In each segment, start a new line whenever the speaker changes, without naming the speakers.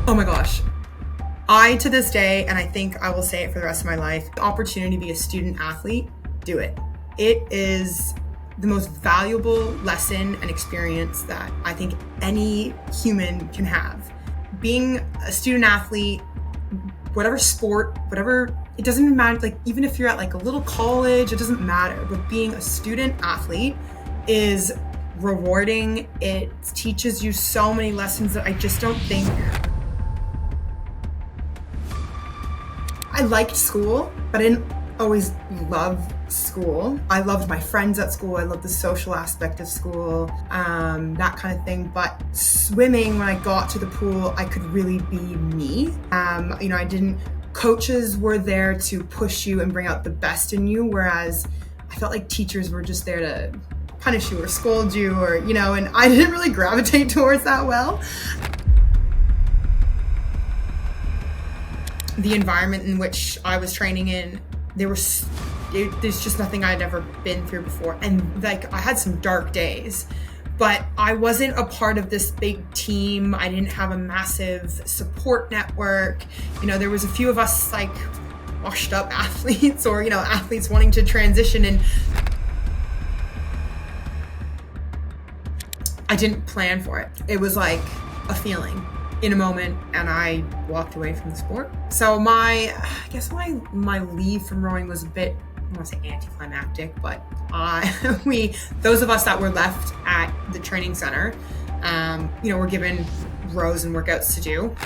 Oh my gosh. I, to this day, and I think I will say it for the rest of my life, the opportunity to be a student athlete, do it. It is the most valuable lesson and experience that I think any human can have. Being a student athlete, whatever sport, whatever, it doesn't matter, like even if you're at like a little college, it doesn't matter. But being a student athlete is rewarding. It teaches you so many lessons that I just don't think. I liked school, but I didn't always love school. I loved my friends at school. I loved the social aspect of school, that kind of thing. But swimming, when I got to the pool, I could really be me. I didn't, coaches were there to push you and bring out the best in you, whereas I felt like teachers were just there to punish you or scold you and I didn't really gravitate towards that well. The environment in which I was training in, there's just nothing I'd ever been through before. And like, I had some dark days, but I wasn't a part of this big team. I didn't have a massive support network. There was a few of us like washed up athletes or, athletes wanting to transition, and I didn't plan for it. It was like a feeling in a moment, and I walked away from the sport. So my leave from rowing was a bit, I don't want to say anticlimactic, but those of us that were left at the training center, were given rows and workouts to do.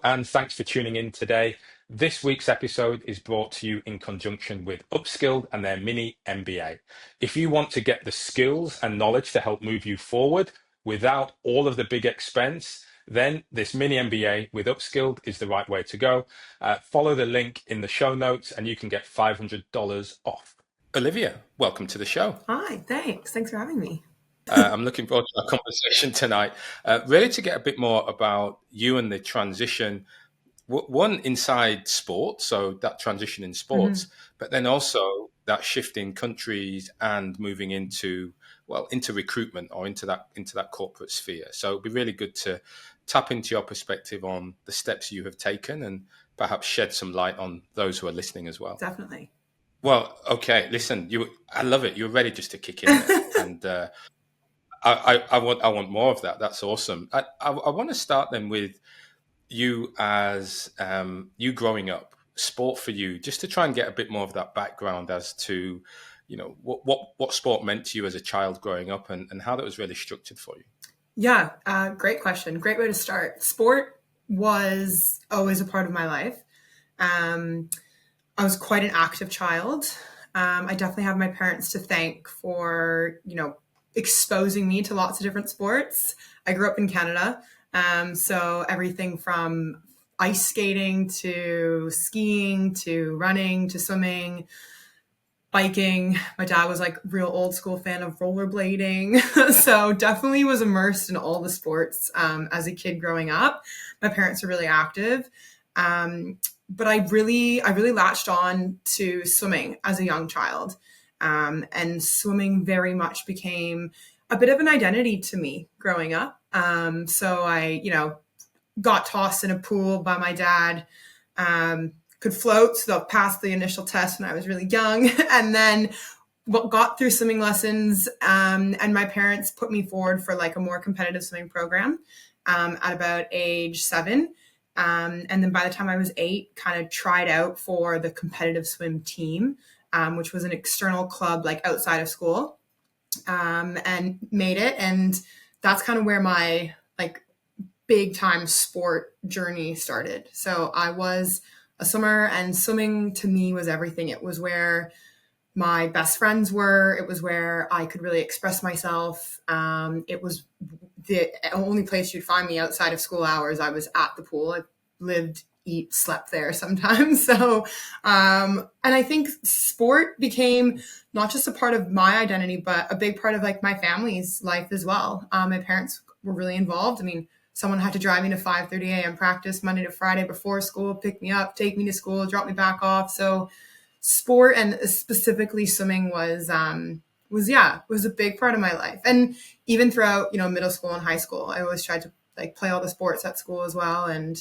And thanks for tuning in today. This week's episode is brought to you in conjunction with Upskilled and their mini MBA. If you want to get the skills and knowledge to help move you forward without all of the big expense, then this mini MBA with Upskilled is the right way to go. Follow the link in the show notes and you can get $500 off. Olivia, welcome to the show.
Hi, thanks. Thanks for having me.
I'm looking forward to our conversation tonight, really to get a bit more about you and the transition, one inside sports, so that transition in sports, but then also that shift in countries and moving into recruitment or into that corporate sphere. So it'd be really good to tap into your perspective on the steps you have taken and perhaps shed some light on those who are listening as well.
Definitely.
Well, okay, listen, I love it. You're ready just to kick in there. And I want more of that. That's awesome. I want to start then with you as you growing up, sport for you, just to try and get a bit more of that background as to, what sport meant to you as a child growing up and how that was really structured for you.
Yeah, great question. Great way to start. Sport was always a part of my life. I was quite an active child. I definitely have my parents to thank for, exposing me to lots of different sports. I grew up in Canada. So everything from ice skating to skiing to running to swimming, biking. My dad was like real old school fan of rollerblading. So definitely was immersed in all the sports as a kid growing up. My parents are really active. But I really latched on to swimming as a young child. And swimming very much became a bit of an identity to me growing up. So I, got tossed in a pool by my dad, could float, so passed the initial test when I was really young, and then got through swimming lessons. And my parents put me forward for like a more competitive swimming program at about age 7. And then by the time I was 8, kind of tried out for the competitive swim team, which was an external club like outside of school, and made it. And that's kind of where my like big time sport journey started. So I was a swimmer, and swimming to me was everything. It was where my best friends were. It was where I could really express myself. It was the only place you'd find me outside of school hours. I was at the pool. I lived, eat, slept there sometimes. So, and I think sport became not just a part of my identity, but a big part of like my family's life as well. My parents were really involved. I mean, someone had to drive me to 5:30 a.m. practice Monday to Friday before school, pick me up, take me to school, drop me back off. So sport, and specifically swimming, was a big part of my life. And even throughout, middle school and high school, I always tried to like play all the sports at school as well. And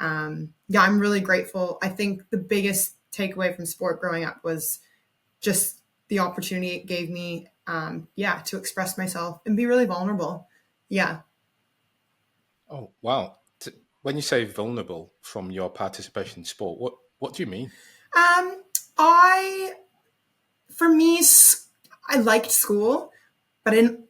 yeah, I'm really grateful. I think the biggest takeaway from sport growing up was just the opportunity it gave me, to express myself and be really vulnerable. Yeah.
Oh, wow. When you say vulnerable from your participation in sport, what do you mean?
Um, I, for me, I liked school, but I didn't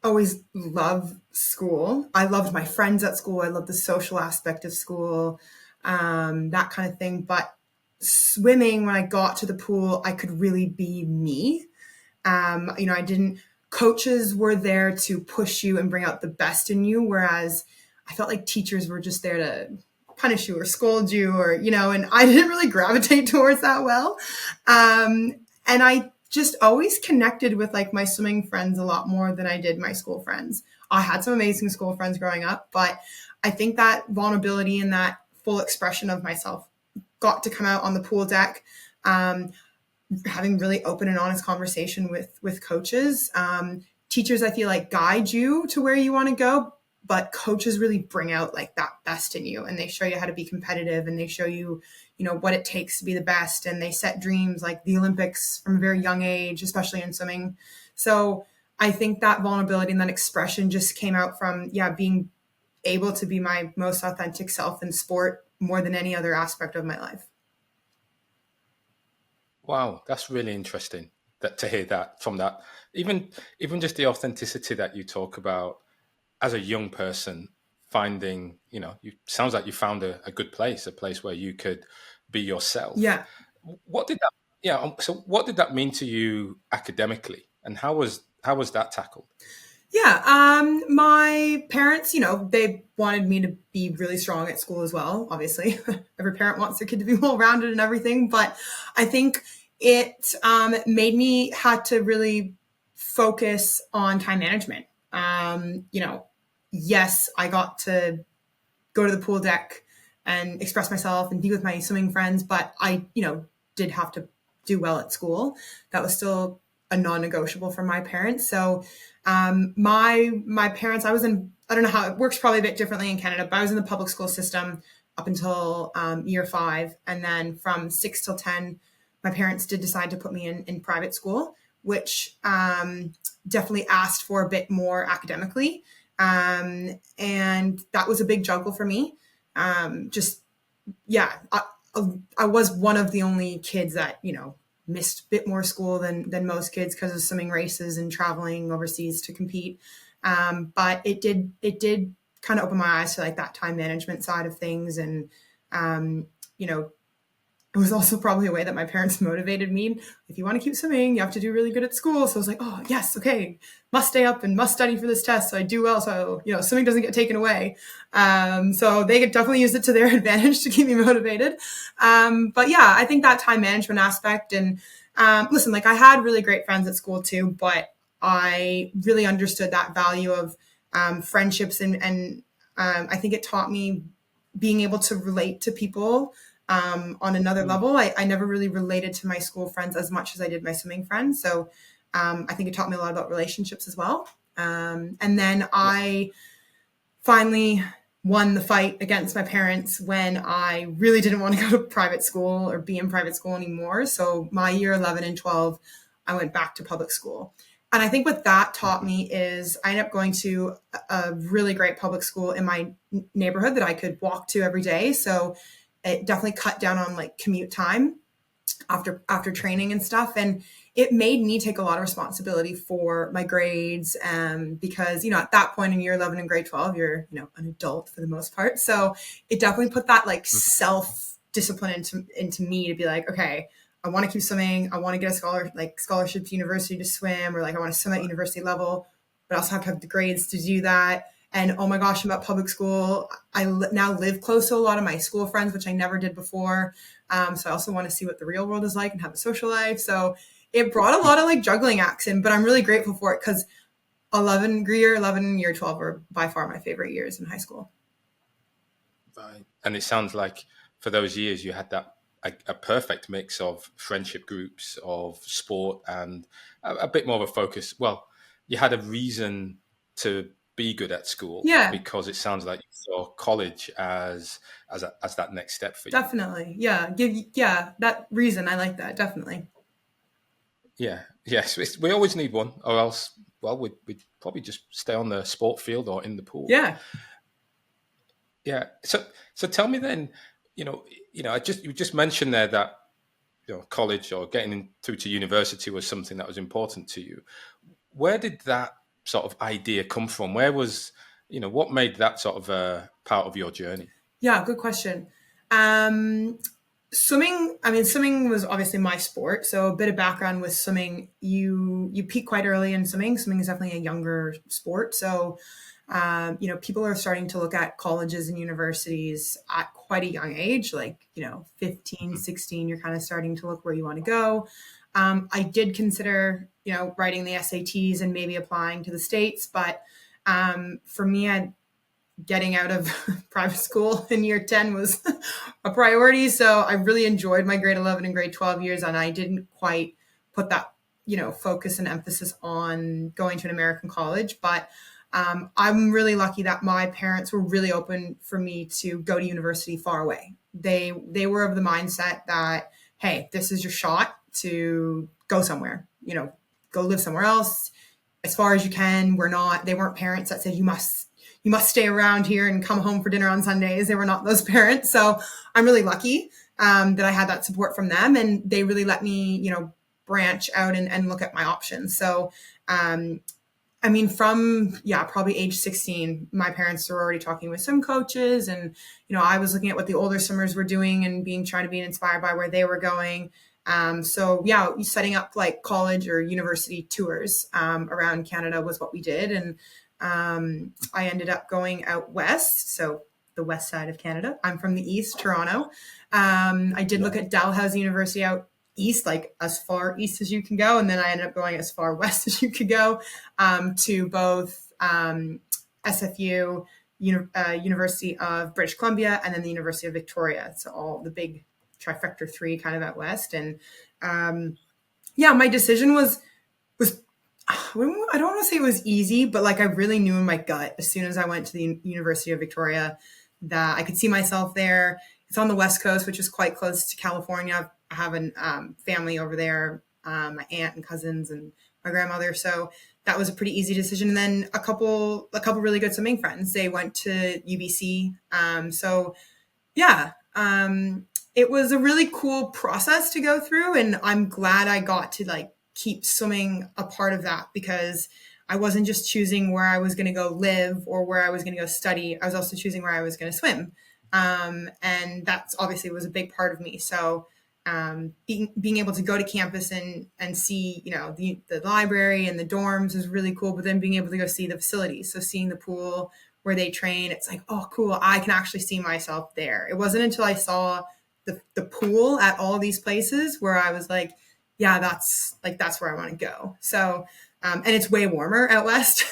always love school. I loved my friends at school. I loved the social aspect of school, that kind of thing. But swimming, when I got to the pool, I could really be me. I didn't, coaches were there to push you and bring out the best in you. Whereas I felt like teachers were just there to punish you or scold you and I didn't really gravitate towards that well. And I just always connected with like my swimming friends a lot more than I did my school friends. I had some amazing school friends growing up, but I think that vulnerability and that full expression of myself got to come out on the pool deck. Having really open and honest conversation with coaches. Teachers, I feel like, guide you to where you want to go, but coaches really bring out like that best in you, and they show you how to be competitive, and they show you, what it takes to be the best, and they set dreams like the Olympics from a very young age, especially in swimming. So I think that vulnerability and that expression just came out from, being able to be my most authentic self in sport more than any other aspect of my life.
Wow, that's really interesting to hear that from that. Even just the authenticity that you talk about as a young person, finding, you sounds like you found a good place, a place where you could be yourself.
Yeah.
What did that so what did that mean to you academically, and how was that tackled?
Yeah. My parents, they wanted me to be really strong at school as well. Obviously, every parent wants their kid to be well rounded and everything. But I think it made me had to really focus on time management. Yes, I got to go to the pool deck and express myself and be with my swimming friends, but I, did have to do well at school. That was still a non-negotiable for my parents. So my parents, I don't know how it works, probably a bit differently in Canada, but I was in the public school system up until year 5. And then from 6 till 10, my parents did decide to put me in private school, which definitely asked for a bit more academically. And that was a big juggle for me. I was one of the only kids that, missed a bit more school than most kids because of swimming races and traveling overseas to compete. But it did kind of open my eyes to like that time management side of things. And, it was also probably a way that my parents motivated me. If you want to keep swimming, you have to do really good at school. So I was like, oh yes, okay, must stay up and must study for this test. So I do well. So, swimming doesn't get taken away. So they could definitely use it to their advantage to keep me motivated. But yeah, I think that time management aspect, and listen, like I had really great friends at school too, but I really understood that value of friendships, and I think it taught me being able to relate to people on another level. I never really related to my school friends as much as I did my swimming friends. So I think it taught me a lot about relationships as well. And then I finally won the fight against my parents when I really didn't want to go to private school or be in private school anymore. So my year 11 and 12, I went back to public school. And I think what that taught me is I ended up going to a really great public school in my neighborhood that I could walk to every day. So it definitely cut down on like commute time after training and stuff. And it made me take a lot of responsibility for my grades. Because, at that point in year 11 and grade 12, you're, an adult for the most part. So it definitely put that like self-discipline into me to be like, okay, I want to keep swimming. I want to get a scholarship to university to swim, or like I want to swim at university level, but I also have to have the grades to do that. And oh my gosh, I'm at public school. I now live close to a lot of my school friends, which I never did before. So I also want to see what the real world is like and have a social life. So it brought a lot of like juggling acts in, but I'm really grateful for it because year 12 were by far my favorite years in high school.
Right. And it sounds like for those years you had that a perfect mix of friendship groups, of sport, and a bit more of a focus. Well, you had a reason to be good at school
Yeah,
because it sounds like you saw college as that next step for you.
definitely. Yeah, that reason. I like that. Definitely.
Yeah. Yes. We always need one, or else, well, we'd probably just stay on the sport field or in the pool.
Yeah.
Yeah. So tell me then, you just mentioned there that college or getting through to university was something that was important to you. Where did that sort of idea come from? What made that sort of a part of your journey?
Yeah, good question. Um, swimming was obviously my sport. So a bit of background with swimming, you peak quite early in swimming. Swimming is definitely a younger sport. So, people are starting to look at colleges and universities at quite a young age, like, 15, 16, you're kind of starting to look where you want to go. I did consider, writing the SATs and maybe applying to the States, but for me, getting out of private school in year 10 was a priority. So I really enjoyed my grade 11 and grade 12 years, and I didn't quite put that, focus and emphasis on going to an American college. But I'm really lucky that my parents were really open for me to go to university far away. They were of the mindset that, hey, this is your shot to go somewhere, go live somewhere else as far as you can. They weren't parents that said you must stay around here and come home for dinner on Sundays. They were not those parents. So I'm really lucky that I had that support from them, and they really let me, branch out and look at my options. So, from probably age 16, my parents were already talking with swim coaches, and I was looking at what the older swimmers were doing and trying to be inspired by where they were going. Setting up like college or university tours around Canada was what we did, and I ended up going out west, so the west side of Canada. I'm from the east, Toronto. I did look at Dalhousie University out east, like as far east as you can go, and then I ended up going as far west as you could go, to both SFU, University of British Columbia, and then the University of Victoria. So all the big trifecta 3 kind of out west. And my decision was I don't want to say it was easy, but like I really knew in my gut as soon as I went to the University of Victoria that I could see myself there. It's on the West Coast, which is quite close to California. I have a family over there, my aunt and cousins and my grandmother. So that was a pretty easy decision. And then a couple really good swimming friends, they went to UBC. It was a really cool process to go through. And I'm glad I got to like keep swimming a part of that, because I wasn't just choosing where I was going to go live or where I was going to go study. I was also choosing where I was going to swim. And that's obviously was a big part of me. So being able to go to campus and see, the library and the dorms is really cool, but then being able to go see the facilities. So seeing the pool where they train, it's like, oh, cool. I can actually see myself there. It wasn't until I saw the pool at all these places where I was like, yeah, that's where I want to go. So, and it's way warmer out west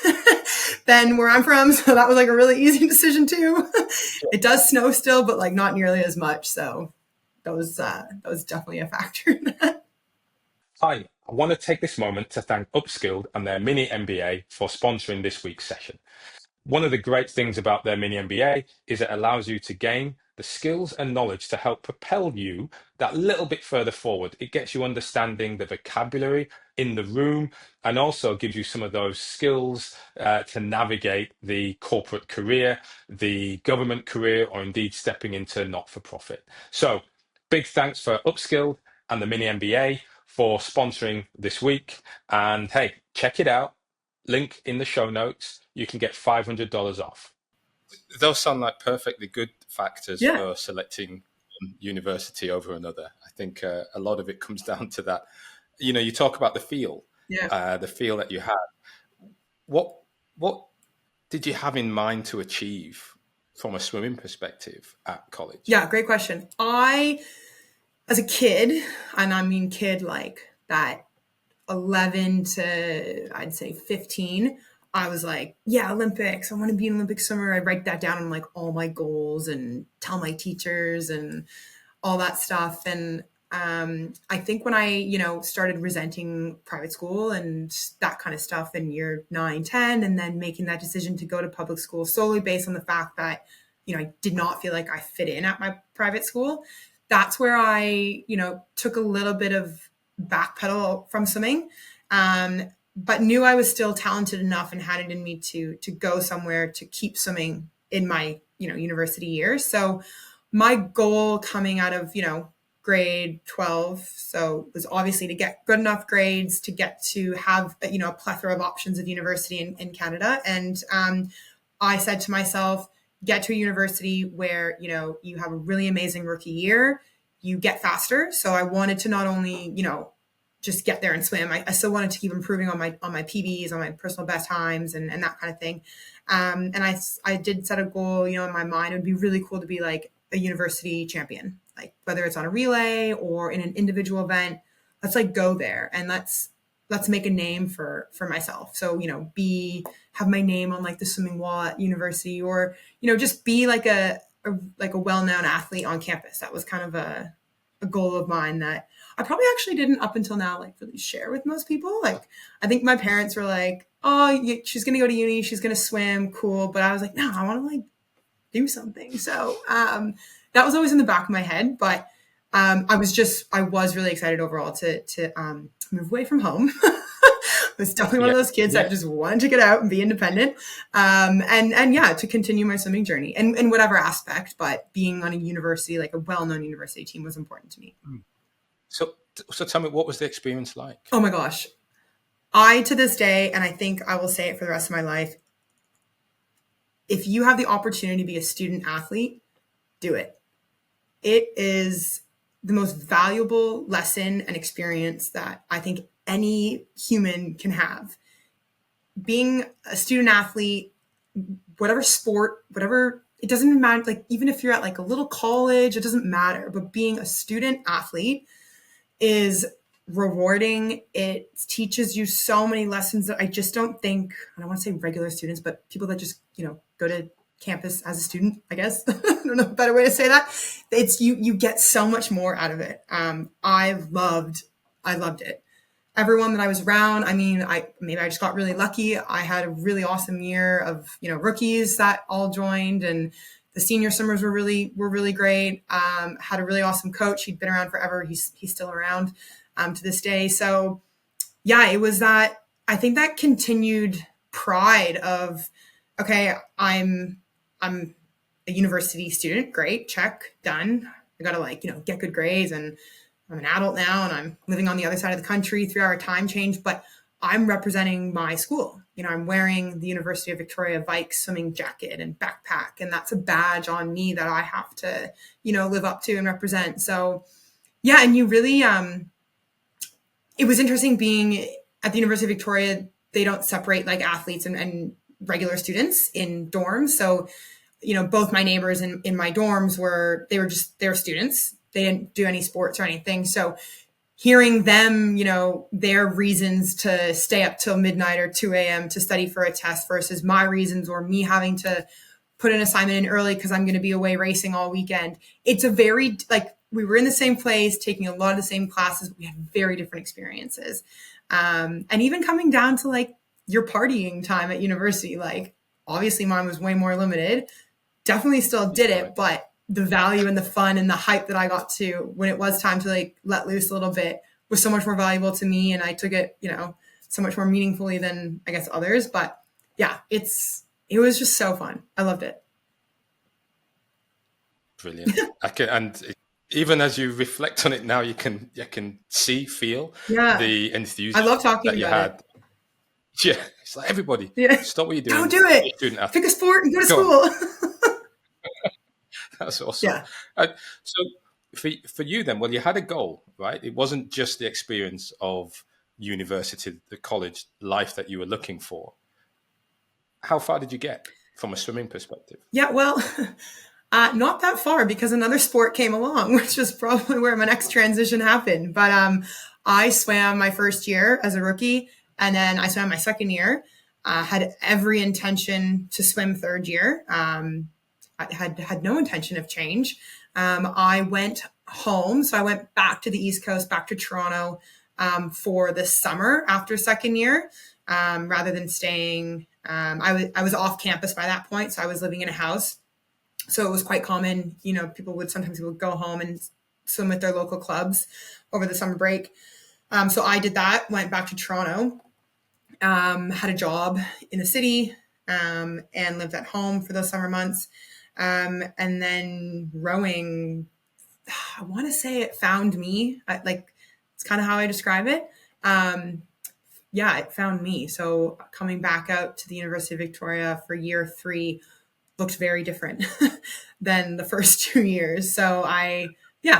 than where I'm from. So that was like a really easy decision too. It does snow still, but like not nearly as much. So that was definitely a factor in that.
Hi, I want to take this moment to thank Upskilled and their mini MBA for sponsoring this week's session. One of the great things about their mini MBA is it allows you to gain the skills and knowledge to help propel you that little bit further forward. It gets you understanding the vocabulary in the room and also gives you some of those skills to navigate the corporate career, the government career, or indeed stepping into not-for-profit. So big thanks for Upskilled and the mini MBA for sponsoring this week. And hey, check it out. Link in the show notes. You can get $500 off. Those sound like perfectly good factors
Yeah.
for selecting one university over another. I think a lot of it comes down to that. You talk about the feel,
Yeah.
the feel that you had. What did you have in mind to achieve from a swimming perspective at college?
Yeah. Great question. As a kid, and I mean kid like that 11 to I'd say 15, I was like, yeah, Olympics. I want to be an Olympic swimmer. I write that down on like all my goals and tell my teachers and all that stuff. And I think when I, started resenting private school and that kind of stuff in year 9, 10, and then making that decision to go to public school solely based on the fact that, I did not feel like I fit in at my private school. That's where I, took a little bit of backpedal from swimming. But knew I was still talented enough and had it in me to go somewhere to keep swimming in my, university years. So my goal coming out of, grade 12, so was obviously to get good enough grades to get to have, a plethora of options of university in Canada. And I said to myself, get to a university where, you have a really amazing rookie year, you get faster. So I wanted to not only, just get there and swim. I still wanted to keep improving on my PBs, on my personal best times, and that kind of thing. And I did set a goal, in my mind. It would be really cool to be like a university champion, like whether it's on a relay or in an individual event. Let's like go there and let's make a name for myself. So have my name on like the swimming wall at university, or just be like a well-known athlete on campus. That was kind of a goal of mine that I probably actually didn't up until now like really share with most people. Like I think my parents were like, oh, she's going to go to uni, she's going to swim, cool. But I was like, no, I want to like do something. So that was always in the back of my head. But I was really excited overall to move away from home. I was definitely one of those kids that just wanted to get out and be independent. And yeah, to continue my swimming journey in whatever aspect, but being on a university, like a well-known university team, was important to me.
So tell me, what was the experience like?
Oh my gosh. I, to this day, and I think I will say it for the rest of my life, if you have the opportunity to be a student athlete, do it. It is the most valuable lesson and experience that I think any human can have. Being a student athlete, whatever sport, whatever, it doesn't matter. Like even if you're at like a little college, it doesn't matter. But being a student athlete is rewarding. It teaches you so many lessons that I just don't think, I don't want to say regular students, but people that just, go to campus as a student, I guess. I don't know a better way to say that. It's you get so much more out of it. I loved it. Everyone that I was around, I mean, maybe I just got really lucky. I had a really awesome year of, rookies that all joined, and the senior swimmers were really great. Had a really awesome coach. He'd been around forever. He's still around to this day. So yeah, it was that, I think that continued pride of, okay, I'm a university student. Great. Check. Done. I got to get good grades, and I'm an adult now and I'm living on the other side of the country, 3-hour time change, but I'm representing my school. I'm wearing the University of Victoria Vikes swimming jacket and backpack, and that's a badge on me that I have to, live up to and represent. So yeah. And you really, it was interesting being at the University of Victoria. They don't separate like athletes and regular students in dorms. So, both my neighbors in my dorms were students. They didn't do any sports or anything. So hearing them, their reasons to stay up till midnight or 2 a.m. to study for a test versus my reasons, or me having to put an assignment in early because I'm going to be away racing all weekend. It's a very, we were in the same place, taking a lot of the same classes, but we had very different experiences. And even coming down to your partying time at university, obviously mine was way more limited, definitely still did it, but the value and the fun and the hype that I got to when it was time to let loose a little bit was so much more valuable to me. And I took it, so much more meaningfully than I guess others. But yeah, it was just so fun. I loved it.
Brilliant. Even as you reflect on it now, you can feel the enthusiasm
I love talking
that you
about
had. Yeah, it's like everybody, stop what you're doing.
Don't do it. Pick a sport and go to school.
That's awesome.
Yeah.
So for you then, well, you had a goal, right? It wasn't just the experience of university, the college life that you were looking for. How far did you get from a swimming perspective?
Yeah, well, not that far, because another sport came along, which was probably where my next transition happened. But I swam my first year as a rookie, and then I swam my second year. Had every intention to swim third year. I had no intention of change. I went home, so I went back to the East Coast, back to Toronto for the summer after second year, rather than staying. I was off campus by that point, so I was living in a house. So it was quite common, people would sometimes go home and swim with their local clubs over the summer break. So I did that, went back to Toronto, had a job in the city, and lived at home for those summer months. And then rowing, I want to say it found me. It's kind of how I describe it. Yeah, it found me. So coming back out to the University of Victoria for year 3 looked very different than the first 2 years. So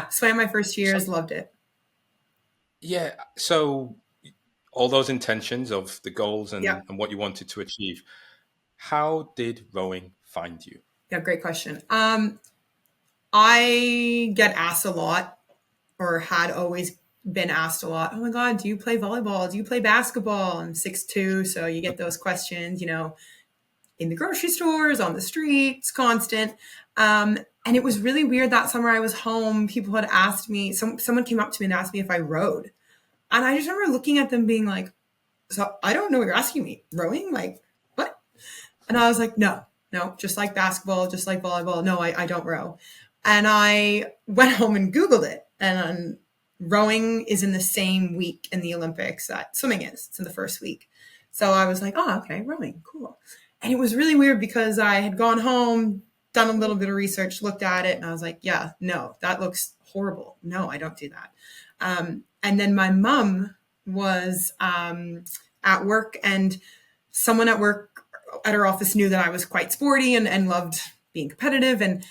swam my first 2 years, loved it.
Yeah. So all those intentions of the goals
Yeah.
and what you wanted to achieve, how did rowing find you?
Yeah, great question. I get asked a lot, or had always been asked a lot, oh my God, do you play volleyball? Do you play basketball? I'm 6'2", so you get those questions, in the grocery stores, on the streets, constant. And it was really weird that summer I was home. People had asked me, someone came up to me and asked me if I rowed. And I just remember looking at them being like, so I don't know what you're asking me. Rowing? Like, what? And I was like, no, just like basketball, just like volleyball. No, I don't row. And I went home and Googled it. And rowing is in the same week in the Olympics that swimming is. It's in the first week. So I was like, oh, okay, rowing, cool. And it was really weird because I had gone home, done a little bit of research, looked at it, and I was like, yeah, no, that looks horrible. No, I don't do that. And then my mom was at work, and someone at work at her office knew that I was quite sporty and loved being competitive. And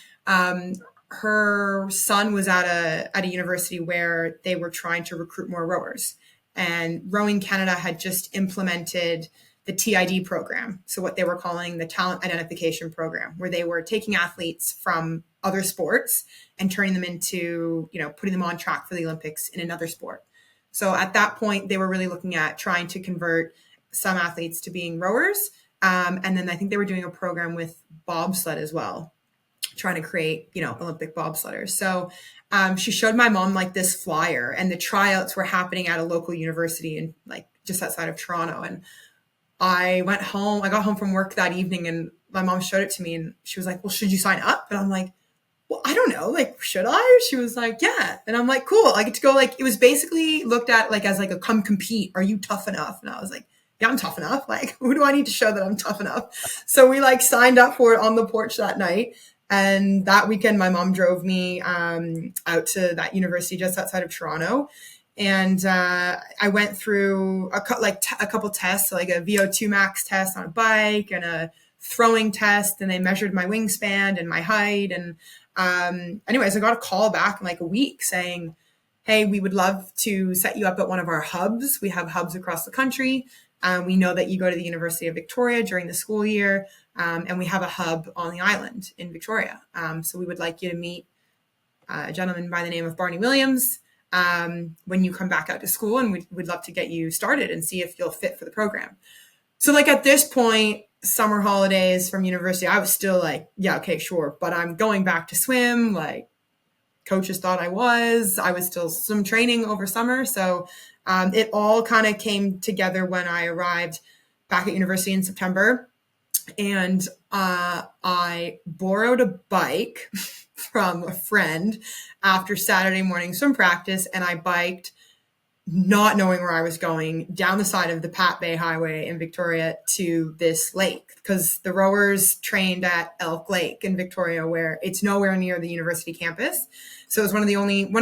her son was at a university where they were trying to recruit more rowers. And Rowing Canada had just implemented the TID program. So what they were calling the talent identification program, where they were taking athletes from other sports and turning them into, putting them on track for the Olympics in another sport. So at that point, they were really looking at trying to convert some athletes to being rowers. And then I think they were doing a program with bobsled as well, trying to create, Olympic bobsledders. So she showed my mom this flyer, and the tryouts were happening at a local university in just outside of Toronto. And I got home from work that evening, and my mom showed it to me, and she was like, well, should you sign up? And I'm like, well, I don't know, should I? She was like, yeah. And I'm like, cool. I get to go. It was basically looked at as a come compete. Are you tough enough? And I was like, yeah, I'm tough enough. Who do I need to show that I'm tough enough? So we signed up for it on the porch that night. And that weekend, my mom drove me out to that university just outside of Toronto. And I went through a couple tests, a VO2 max test on a bike and a throwing test. And they measured my wingspan and my height. And anyways, I got a call back in a week saying, hey, we would love to set you up at one of our hubs. We have hubs across the country. We know that you go to the University of Victoria during the school year. And we have a hub on the island in Victoria. So we would like you to meet a gentleman by the name of Barney Williams when you come back out to school, and we'd love to get you started and see if you'll fit for the program. So at this point, summer holidays from university, I was still yeah, okay, sure. But I'm going back to swim. Coaches thought I was still swim training over summer. So it all kind of came together when I arrived back at university in September. And I borrowed a bike from a friend after Saturday morning swim practice, and I biked, not knowing where I was going, down the side of the Pat Bay Highway in Victoria to this lake, because the rowers trained at Elk Lake in Victoria, where it's nowhere near the university campus. So it was one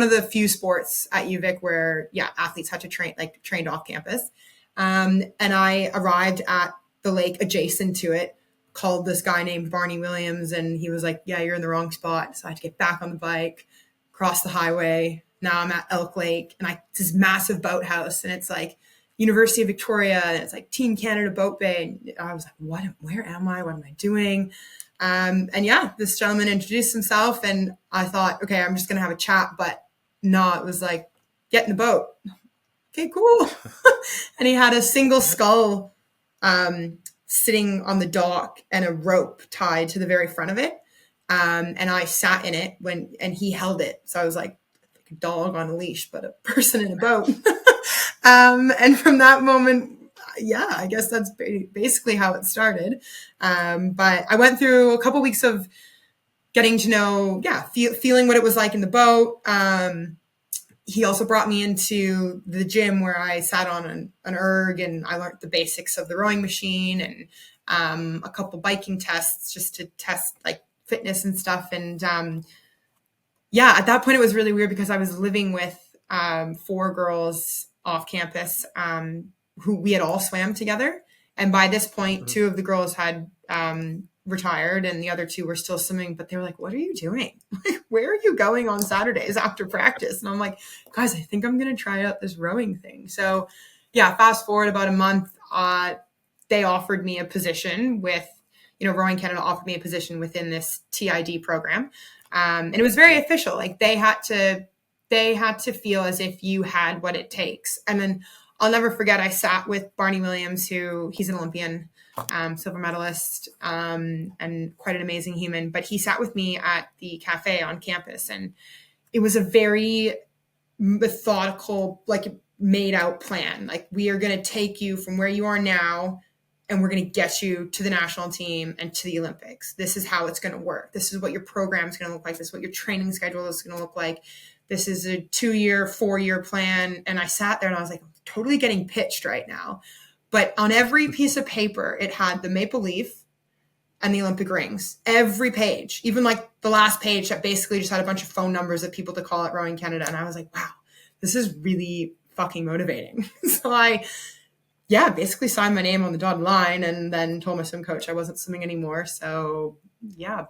of the few sports at UVic where, athletes had to trained off campus. And I arrived at the lake adjacent to it, called this guy named Barney Williams, and he was like, yeah, you're in the wrong spot. So I had to get back on the bike, cross the highway. Now I'm at Elk Lake, and it's this massive boathouse, and it's University of Victoria, and it's Team Canada Boat Bay. And I was like, where am I? What am I doing? And this gentleman introduced himself, and I thought, okay, I'm just going to have a chat, but no, it was get in the boat. Okay, cool. And he had a single scull sitting on the dock and a rope tied to the very front of it. And I sat in it and he held it. So I was like a dog on a leash, but a person in a boat. And from that moment, yeah, I guess that's basically how it started. But I went through a couple weeks of getting to know, feeling what it was like in the boat. He also brought me into the gym where I sat on an erg and I learned the basics of the rowing machine and a couple biking tests just to test like fitness and stuff. And at that point it was really weird because I was living with 4 girls off campus who we had all swam together. And by this point, 2 of the girls had retired and the other 2 were still swimming, but they were like, what are you doing? Like, where are you going on Saturdays after practice? And I'm like, guys, I think I'm going to try out this rowing thing. So fast forward about a month, they offered me a position with, Rowing Canada offered me a position within this TID program. And it was very official. Like they had to feel as if you had what it takes. And then I'll never forget, I sat with Barney Williams, he's an Olympian, silver medalist, and quite an amazing human. But he sat with me at the cafe on campus, and it was a very methodical, like made out plan. Like, we are going to take you from where you are now, and we're going to get you to the national team and to the Olympics. This is how it's going to work. This is what your program is going to look like. This is what your training schedule is going to look like. This is a 2-year, 4-year plan. And I sat there and I was like, I'm totally getting pitched right now. But on every piece of paper, it had the maple leaf and the Olympic rings. Every page, even like the last page that basically just had a bunch of phone numbers of people to call at Rowing Canada. And I was like, wow, this is really fucking motivating. So I basically signed my name on the dotted line and then told my swim coach I wasn't swimming anymore. So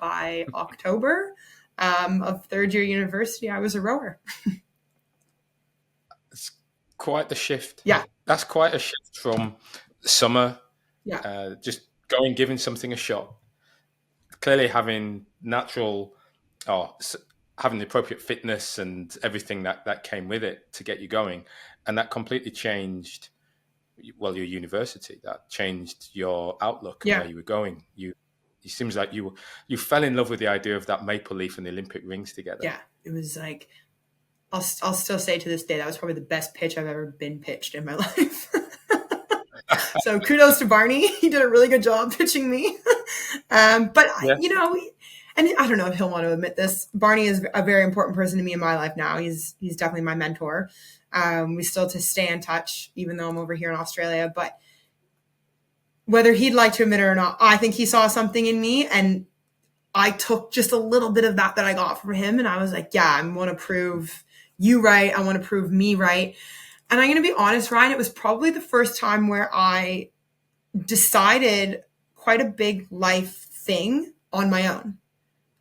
by October of 3rd year university, I was a rower.
It's quite the shift.
Yeah.
That's quite a shift from summer.
Yeah.
Just giving something a shot. Clearly having having the appropriate fitness and everything that came with it to get you going. And that completely changed, your university. That changed your outlook and where you were going. It seems like you fell in love with the idea of that maple leaf and the Olympic rings together.
Yeah, it was like, I'll still say to this day, that was probably the best pitch I've ever been pitched in my life. So kudos to Barney. He did a really good job pitching me. But, and I don't know if he'll want to admit this, Barney is a very important person to me in my life now. He's definitely my mentor. We still to stay in touch, even though I'm over here in Australia. But whether he'd like to admit it or not, I think he saw something in me, and I took just a little bit of that I got from him. And I was like, I want to prove you right. I want to prove me right. And I'm going to be honest, Ryan, it was probably the first time where I decided quite a big life thing on my own.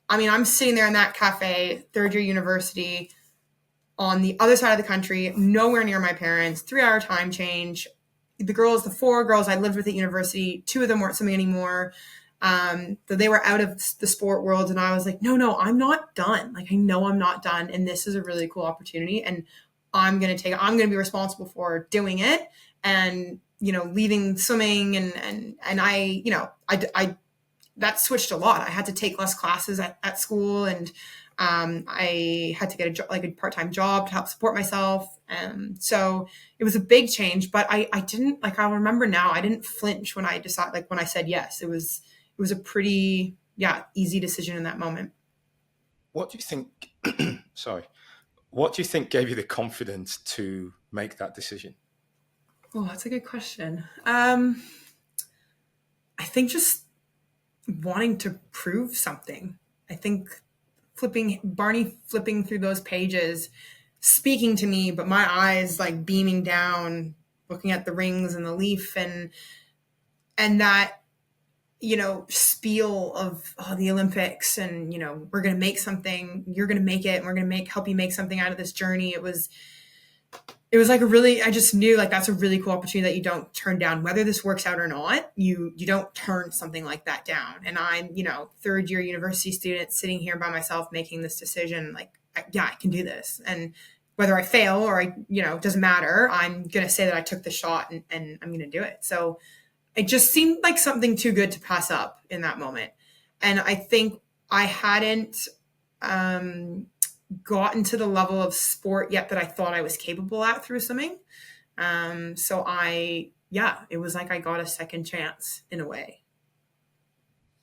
I mean, I'm sitting there in that cafe, 3rd year university, on the other side of the country, nowhere near my parents, 3-hour time change. The 4 girls I lived with at university, 2 of them weren't swimming anymore. So they were out of the sport world. And I was like, no, I'm not done. Like, I know I'm not done. And this is a really cool opportunity. And I'm going to be responsible for doing it and, leaving swimming. And I that switched a lot. I had to take less classes at school, and I had to get a part-time job to help support myself. So it was a big change, but I didn't, I'll remember now, I didn't flinch when I decided, when I said yes. It was a pretty, easy decision in that moment.
What do you think, what do you think gave you the confidence to make that decision?
Oh, that's a good question. I think just wanting to prove something. I think Barney flipping through those pages, speaking to me, but my eyes like beaming down, looking at the rings and the leaf and that, spiel of the Olympics and, we're going to make something, you're going to make it, and we're going to help you make something out of this journey. It was like I just knew that's a really cool opportunity that you don't turn down, whether this works out or not. You don't turn something like that down. And I'm, 3rd year university student sitting here by myself, making this decision, I can do this. And whether I fail or it doesn't matter. I'm going to say that I took the shot and I'm going to do it. So it just seemed like something too good to pass up in that moment. And I think I hadn't um, gotten to the level of sport yet that I thought I was capable at through swimming. So yeah, it was like I got a second chance in a way.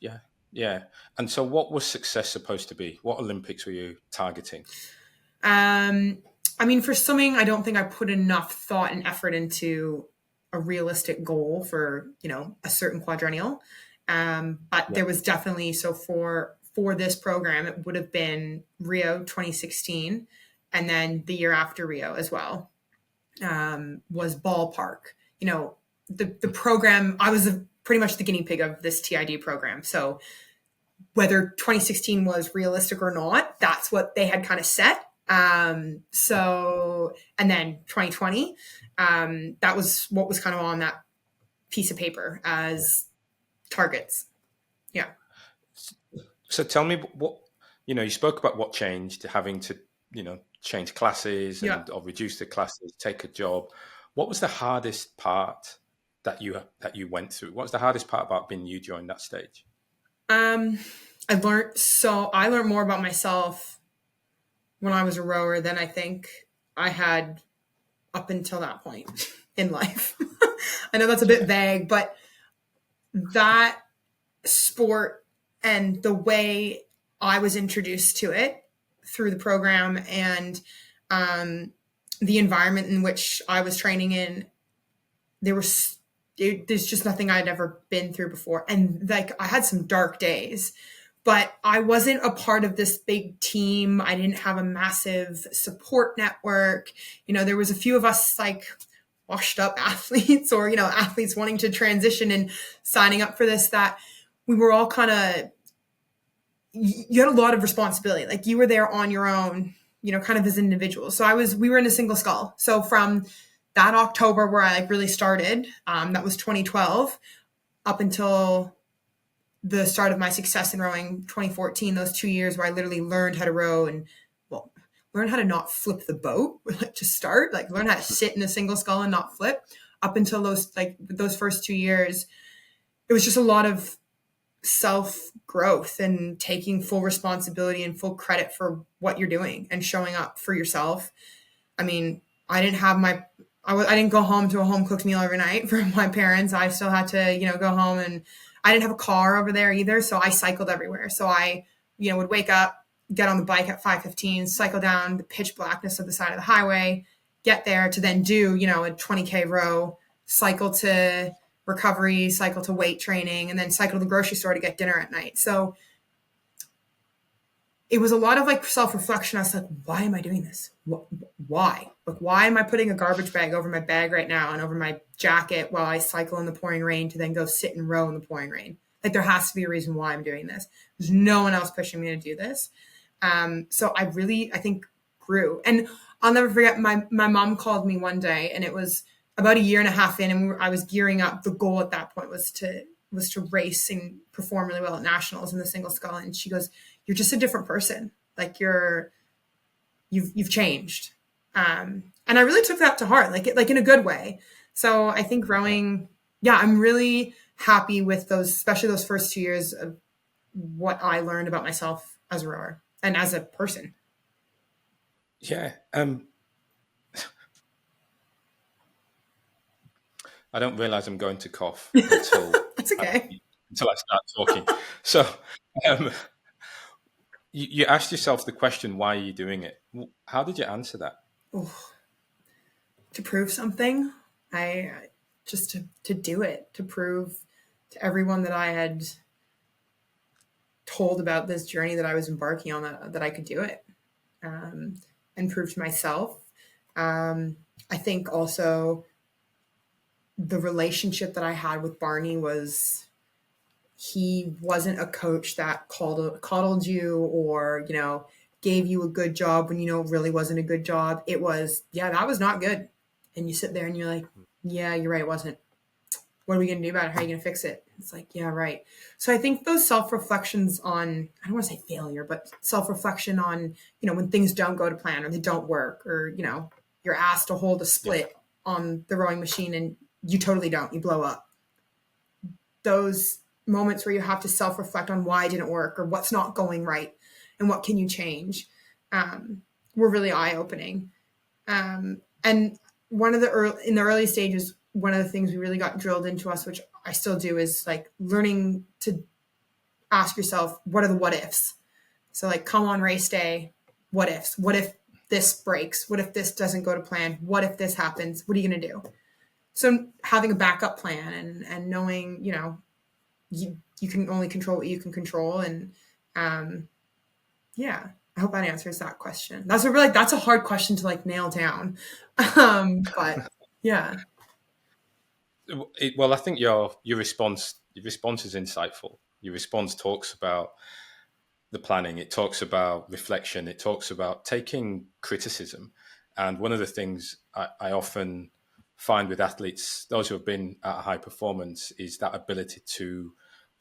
Yeah, yeah. And so, what was success supposed to be? What Olympics were you targeting?
Um, I mean, for swimming, I don't think I put enough thought and effort into a realistic goal for, a certain quadrennial. But
Yeah,
there was definitely, so for this program, it would have been Rio 2016, and then the year after Rio as well, was ballpark. The program, I was pretty much the guinea pig of this TID program. So whether 2016 was realistic or not, that's what they had kind of set. And then 2020, that was what was kind of on that piece of paper as targets. Yeah.
so tell me what you spoke about what changed, having to change classes
Yeah.
and or reduce the classes, take a job. What was the hardest part that you went through? What was the hardest part about being you during that stage?
Um, I learned more about myself when I was a rower than I think I had up until that point in life. I know that's a bit
Yeah,
vague, but that sport and the way I was introduced to it through the program and um, the environment in which I was training in, there was there's just nothing I'd ever been through before. And like I had some dark days, but I wasn't a part of this big team. I didn't have a massive support network. There was a few of us like washed up athletes or, athletes wanting to transition and signing up for this, that we were all kind of, you had a lot of responsibility. Like you were there on your own, kind of as individuals. So we were in a single skull. So from that October where I like really started, that was 2012, up until the start of my success in rowing 2014, those 2 years where I literally learned how to row and, well, learn how to not flip the boat, like to start, like learn how to sit in a single skull and not flip. Up until those first 2 years, it was just a lot of self growth and taking full responsibility and full credit for what you're doing and showing up for yourself. I mean, I didn't have I didn't go home to a home cooked meal every night from my parents. I still had to, go home, and I didn't have a car over there either. So I cycled everywhere. So I, would wake up, get on the bike at 5:15, cycle down the pitch blackness of the side of the highway, get there to then do, a 20K row, cycle to recovery, cycle to weight training, and then cycle to the grocery store to get dinner at night. So it was a lot of like self-reflection. I was like, why am I doing this? Why? Like, why am I putting a garbage bag over my bag right now and over my jacket while I cycle in the pouring rain to then go sit and row in the pouring rain? Like, there has to be a reason why I'm doing this. There's no one else pushing me to do this. So I think, grew. And I'll never forget, my mom called me one day, and it was about a year and a half in, and I was gearing up. The goal at that point was to race and perform really well at nationals in the single scull. And she goes, "You're just a different person. Like you've changed." And I really took that to heart, like in a good way. So I think rowing, yeah, I'm really happy with those, especially those first 2 years of what I learned about myself as a rower and as a person.
yeah. I don't realize I'm going to cough
That's okay.
until I start talking. So, um, you asked yourself the question, why are you doing it? How did you answer that?
Ooh, to prove something, I just to do it, to prove to everyone that I had told about this journey that I was embarking on, that I could do it, and prove to myself. I think also the relationship that I had with Barney was, he wasn't a coach that coddled you or, gave you a good job when, it really wasn't a good job. It was, yeah, that was not good. And you sit there and you're like, yeah, you're right. It wasn't. What are we going to do about it? How are you going to fix it? It's like, yeah, right. So I think those self-reflections on, I don't want to say failure, but self-reflection on, when things don't go to plan or they don't work, or, you're asked to hold a
Yeah,
split on the rowing machine and you totally don't, you blow up. those moments where you have to self-reflect on why it didn't work or what's not going right and what can you change, were really eye-opening. And in the early stages, one of the things we really got drilled into us, which I still do, is like learning to ask yourself, what are the what ifs? So like, come on race day, what ifs? What if this breaks? What if this doesn't go to plan? What if this happens? What are you going to do? So having a backup plan and knowing, you can only control what you can control. And yeah, I hope that answers that question. That's a hard question to like nail down. But yeah.
Well, I think your response is insightful. Your response talks about the planning. It talks about reflection. It talks about taking criticism. And one of the things I often find with athletes, those who have been at a high performance, is that ability to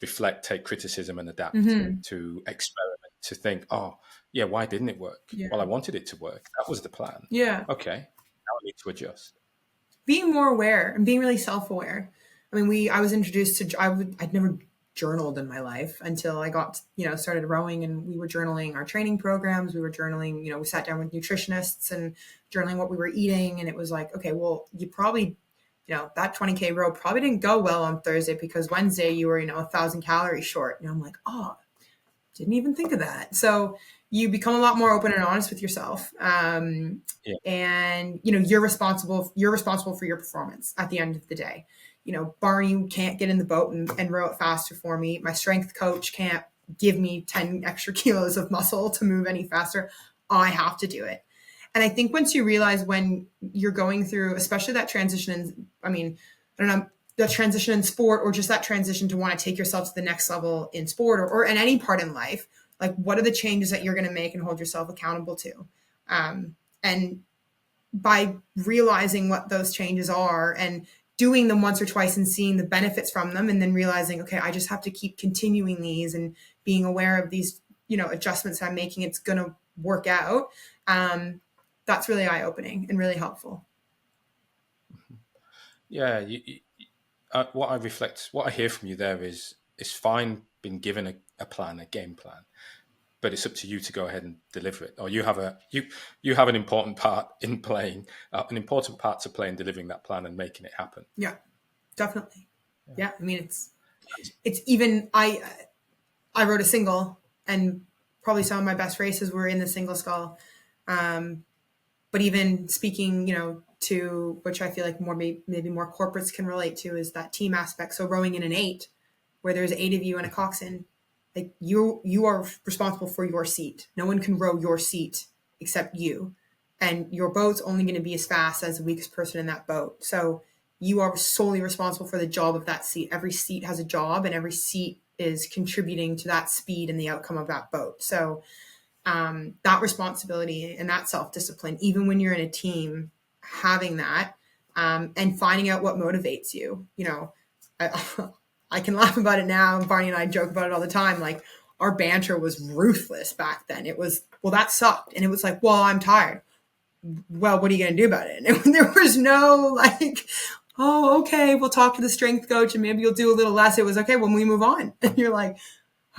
reflect, take criticism, and adapt,
Mm-hmm.
to experiment, to think, oh, yeah, why didn't it work?
Yeah.
Well, I wanted it to work. That was the plan.
Yeah.
Okay, now I need to adjust.
Being more aware and being really self-aware. I mean, I was introduced to, I'd never journaled in my life until I got, started rowing, and we were journaling our training programs. We were journaling, we sat down with nutritionists and journaling what we were eating. And it was like, okay, well, you probably, that 20K row probably didn't go well on Thursday because Wednesday you were, 1,000 calories short. And I'm like, oh, didn't even think of that. So you become a lot more open and honest with yourself. And, you're responsible for your performance at the end of the day. Barney can't get in the boat and row it faster for me. My strength coach can't give me 10 extra kilos of muscle to move any faster. I have to do it. And I think once you realize when you're going through, especially that transition, the transition in sport, or just that transition to want to take yourself to the next level in sport or in any part in life, like what are the changes that you're going to make and hold yourself accountable to? And by realizing what those changes are and doing them once or twice and seeing the benefits from them, and then realizing, okay, I just have to keep continuing these and being aware of these, adjustments I'm making, it's going to work out. That's really eye-opening and really helpful.
Yeah. What I hear from you there is it's fine being given a plan, a game plan, but it's up to you to go ahead and deliver it. Or you have an important part in playing, an important part to play in delivering that plan and making it happen.
Yeah, definitely. Yeah. I mean, it's even, I rode a single, and probably some of my best races were in the single scull. But even speaking, to which I feel like maybe more corporates can relate to, is that team aspect. So rowing in an 8, where there's 8 of you and a coxswain, like you are responsible for your seat. No one can row your seat except you, and your boat's only going to be as fast as the weakest person in that boat. So you are solely responsible for the job of that seat. Every seat has a job, and every seat is contributing to that speed and the outcome of that boat. So that responsibility and that self-discipline, even when you're in a team, having that, and finding out what motivates you. I can laugh about it now. Barney and I joke about it all the time. Like, our banter was ruthless back then. It was, well, that sucked. And it was like, well, I'm tired. Well, what are you going to do about it? And there was no like, oh, okay, we'll talk to the strength coach and maybe you'll do a little less. It was okay when we move on. And you're like,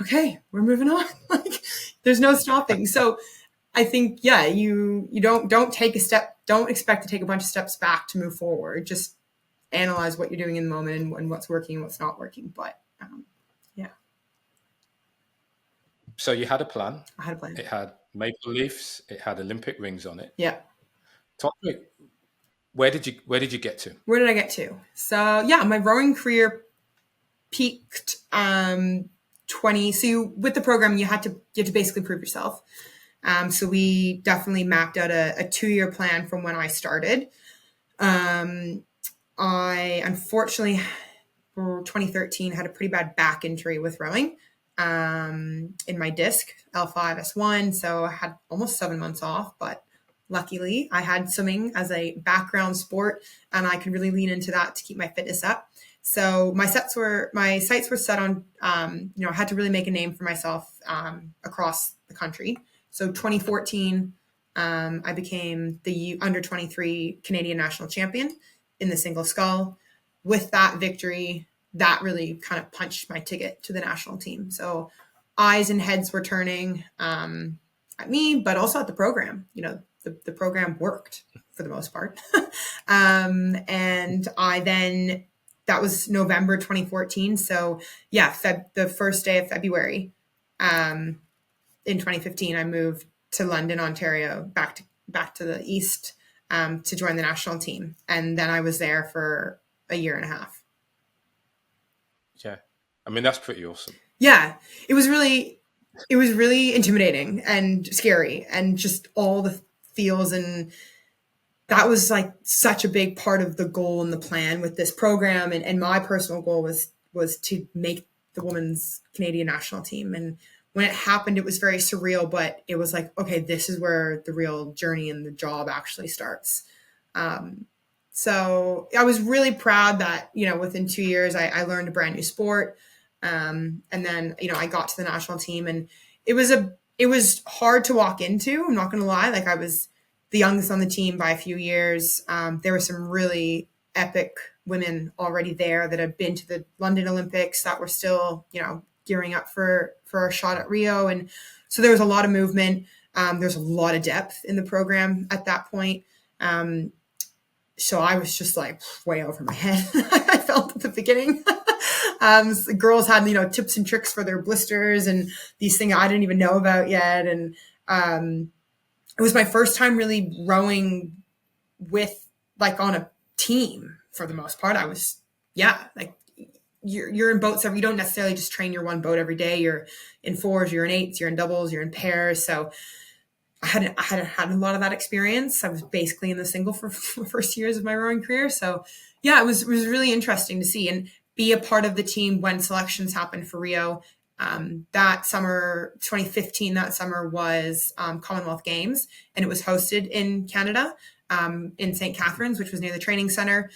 okay, we're moving on. Like, there's no stopping. So I think, yeah, you don't take a step, don't expect to take a bunch of steps back to move forward. Just analyze what you're doing in the moment and what's working and what's not working. But yeah.
So you had a plan.
I had a plan.
It had maple leaves. It had Olympic rings on it.
Yeah.
Talk to me. Where did you get to?
Where did I get to? So yeah, my rowing career peaked 20. So with the program, you had to basically prove yourself. So we definitely mapped out a 2-year plan from when I started. I unfortunately, for 2013, had a pretty bad back injury with rowing in my disc, L5S1. So I had almost 7 months off, but luckily I had swimming as a background sport, and I could really lean into that to keep my fitness up. So my sights were set on, I had to really make a name for myself across the country. So 2014, I became the under 23 Canadian national champion in the single scull. With that victory, that really kind of punched my ticket to the national team. So eyes and heads were turning at me, but also at the program. The program worked for the most part. And I then, that was November 2014. So yeah, the first day of February in 2015, I moved to London, Ontario, back to the East to join the national team. And then I was there for a year and a half.
Yeah. I mean, that's pretty awesome.
Yeah, it was really intimidating and scary, and just all the feels. And that was like such a big part of the goal and the plan with this program. And my personal goal was to make the women's Canadian national team. And when it happened, it was very surreal, but it was like, okay, this is where the real journey and the job actually starts. So I was really proud that, within 2 years, I learned a brand new sport. And then, I got to the national team, and it was hard to walk into. I'm not going to lie. Like, I was the youngest on the team by a few years. There were some really epic women already there that had been to the London Olympics that were still, gearing up for a shot at Rio. And so there was a lot of movement. There's a lot of depth in the program at that point. So I was just like way over my head. I felt at the beginning. The girls had, tips and tricks for their blisters and these things I didn't even know about yet. And it was my first time really rowing with, like, on a team for the most part. I was, like, you're in boats. You don't necessarily just train your one boat every day. You're in fours, you're in eights, you're in doubles, you're in pairs. So I hadn't had a lot of that experience. I was basically in the single for the first years of my rowing career. So yeah, it was really interesting to see and be a part of the team when selections happened for Rio. That summer, 2015, that summer was Commonwealth Games, and it was hosted in Canada, in St. Catharines, which was near the training center.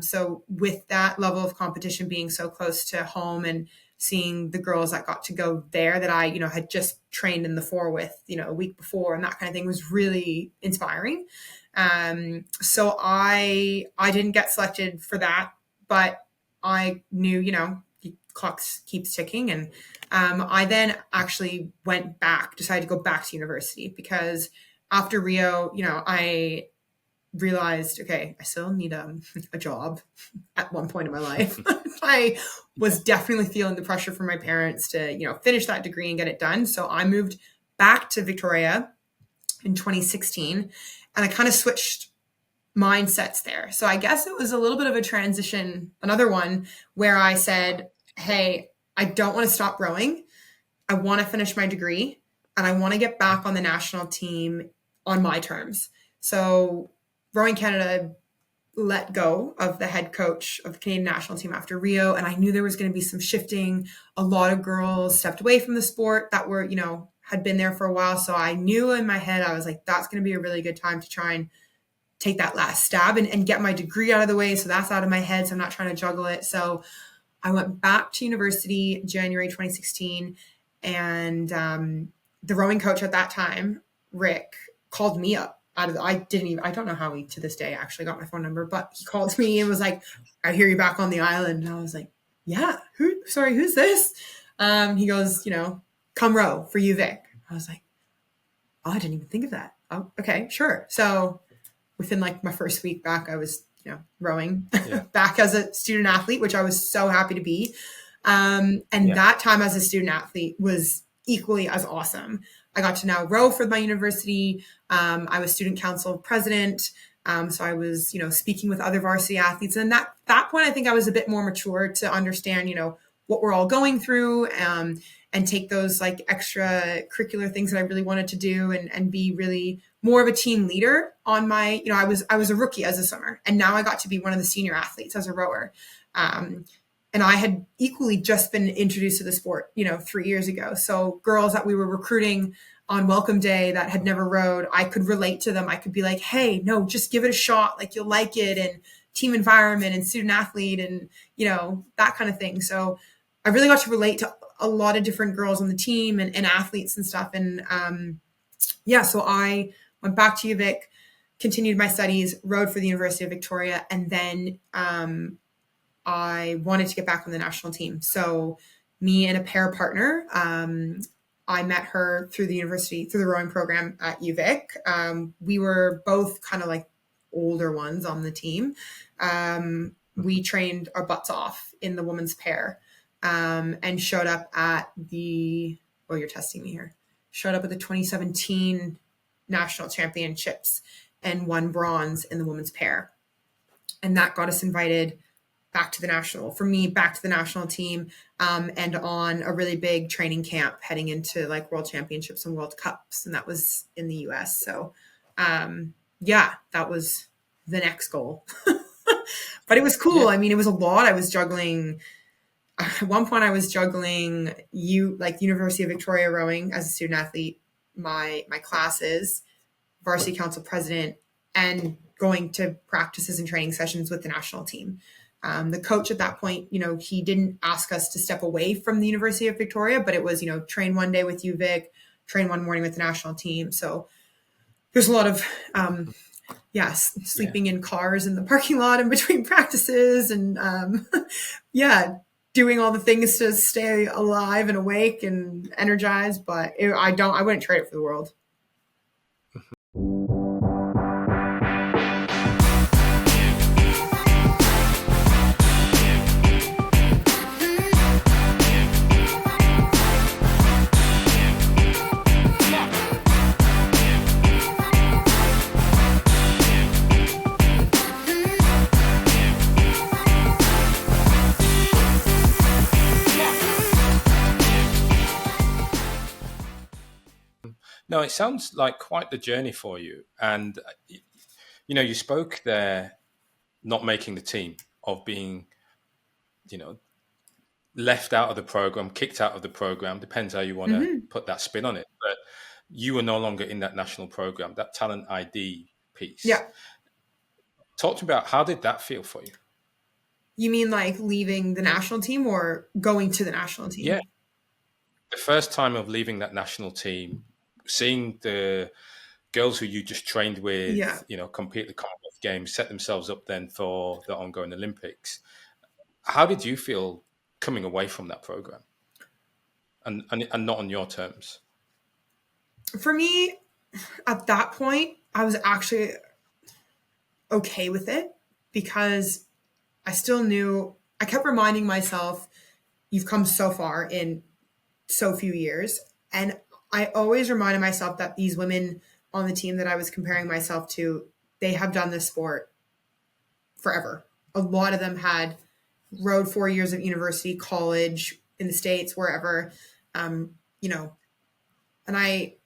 So with that level of competition being so close to home, and seeing the girls that got to go there that I, had just trained in the four with, a week before, and that kind of thing, was really inspiring. So I didn't get selected for that, but I knew, the clock keeps ticking. And I then actually decided to go back to university, because after Rio, I realized, okay, I still need a job at one point in my life. I was definitely feeling the pressure from my parents to, finish that degree and get it done. So I moved back to Victoria in 2016, and I kind of switched mindsets there. So I guess it was a little bit of a transition, another one where I said, hey, I don't want to stop rowing. I want to finish my degree, and I want to get back on the national team on my terms. So Rowing Canada let go of the head coach of the Canadian national team after Rio, and I knew there was going to be some shifting. A lot of girls stepped away from the sport that were, had been there for a while. So I knew in my head, I was like, that's going to be a really good time to try and take that last stab and get my degree out of the way. So that's out of my head. So I'm not trying to juggle it. So I went back to university January 2016, and the rowing coach at that time, Rick, called me up. I don't know how he to this day actually got my phone number, but he called me and was like, I hear you back on the island. And I was like, yeah, who's this? He goes, come row for UVic. I was like, oh, I didn't even think of that. Oh, okay, sure. So within like my first week back, I was, rowing back as a student athlete, which I was so happy to be. That time as a student athlete was equally as awesome. I got to now row for my university. I was student council president. So I was, speaking with other varsity athletes. And at that point, I think I was a bit more mature to understand, what we're all going through, and take those like extra curricular things that I really wanted to do, and be really more of a team leader on my, I was a rookie as a swimmer, and now I got to be one of the senior athletes as a rower. And I had equally just been introduced to the sport, 3 years ago. So girls that we were recruiting on welcome day that had never rowed, I could relate to them. I could be like, hey, no, just give it a shot. Like, you'll like it. And team environment and student athlete and, that kind of thing. So I really got to relate to a lot of different girls on the team and athletes and stuff. And so I went back to UVic, continued my studies, rowed for the University of Victoria, and then I wanted to get back on the national team. So me and a pair partner, I met her through the university, through the rowing program at UVic. We were both kind of like older ones on the team. We trained our butts off in the women's pair, and showed up at the, oh, you're testing me here, showed up at the 2017 national championships and won bronze in the women's pair. And that got us invited back to the national, for me, back to the national team, and on a really big training camp heading into like world championships and world cups. And that was in the US. So, yeah, that was the next goal. But it was cool.
Yeah.
I mean, it was a lot. I was juggling. At one point, I was juggling University of Victoria rowing as a student athlete, my classes, varsity council president, and going to practices and training sessions with the national team. The coach at that point, he didn't ask us to step away from the University of Victoria, but it was, train one day with UVic, train one morning with the national team. So there's a lot of, sleeping in cars in the parking lot in between practices, and doing all the things to stay alive and awake and energized. But I wouldn't trade it for the world.
No, it sounds like quite the journey for you. And, you spoke there, not making the team, of being, left out of the program, kicked out of the program, depends how you want to put that spin on it. But you were no longer in that national program, that talent ID piece.
Yeah.
Talk to me about, how did that feel for you?
You mean like leaving the national team or going to the national team?
Yeah. The first time of leaving that national team, seeing the girls who you just trained with, compete the Commonwealth Games, set themselves up then for the ongoing Olympics. How did you feel coming away from that program, and not on your terms?
For me, at that point, I was actually okay with it, because I still knew, I kept reminding myself, you've come so far in so few years. And I always reminded myself that these women on the team that I was comparing myself to, they have done this sport forever. A lot of them had rowed 4 years of university, college, in the States, wherever, and I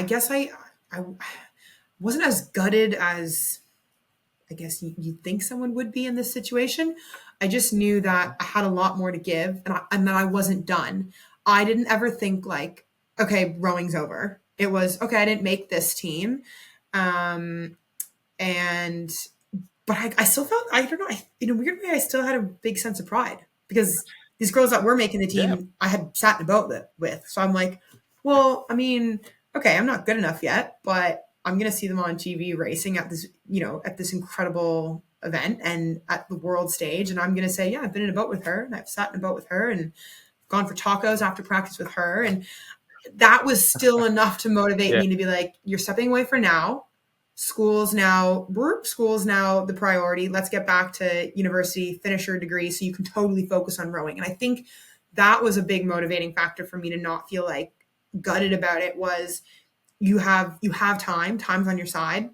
guess I wasn't as gutted as I guess you'd think someone would be in this situation. I just knew that I had a lot more to give, and that I wasn't done. I didn't ever think like, okay, rowing's over. It was, okay, I didn't make this team. But I still felt, I don't know, in a weird way, I still had a big sense of pride, because these girls that were making the team, I had sat in a boat with. So I'm like, well, I mean, okay, I'm not good enough yet, but I'm going to see them on TV racing at this, at this incredible event and at the world stage. And I'm going to say, yeah, I've been in a boat with her, and I've sat in a boat with her, and gone for tacos after practice with her. And that was still enough to motivate me to be like, you're stepping away for now. School's now the priority. Let's get back to university, finish your degree so you can totally focus on rowing. And I think that was a big motivating factor for me to not feel like gutted about it. Was you have time's on your side.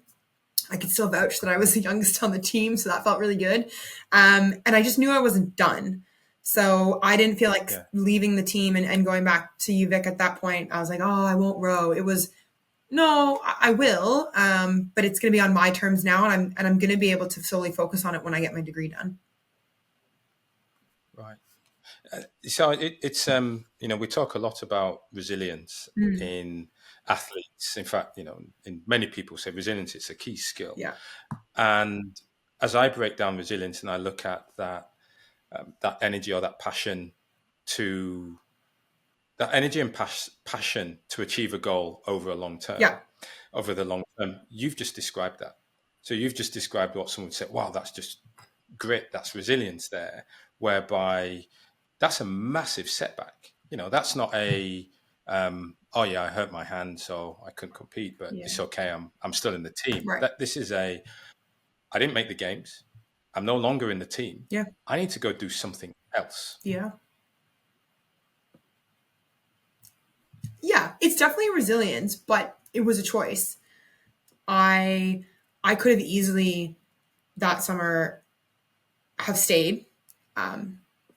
I could still vouch that I was the youngest on the team, so that felt really good. And I just knew I wasn't done. So I didn't feel like leaving the team and going back to UVic at that point. I was like, oh, I won't row. It was, no, I will, but it's going to be on my terms now, and I'm going to be able to solely focus on it when I get my degree done.
Right. So it's we talk a lot about resilience in athletes. In fact, in many people say resilience is a key skill.
Yeah.
And as I break down resilience and I look at that energy or that passion and passion to achieve a goal over a long term.
Yeah.
Over the long term, you've just described that. So you've just described what someone would say, wow, that's just grit, that's resilience there, whereby that's a massive setback. That's not a oh yeah, I hurt my hand, so I couldn't compete, but
Yeah.
it's okay. I'm still in the team.
Right.
That this is I didn't make the games. I'm no longer in the team.
Yeah.
I need to go do something else.
Yeah. Yeah. It's definitely resilience, but it was a choice. I could have easily that summer have stayed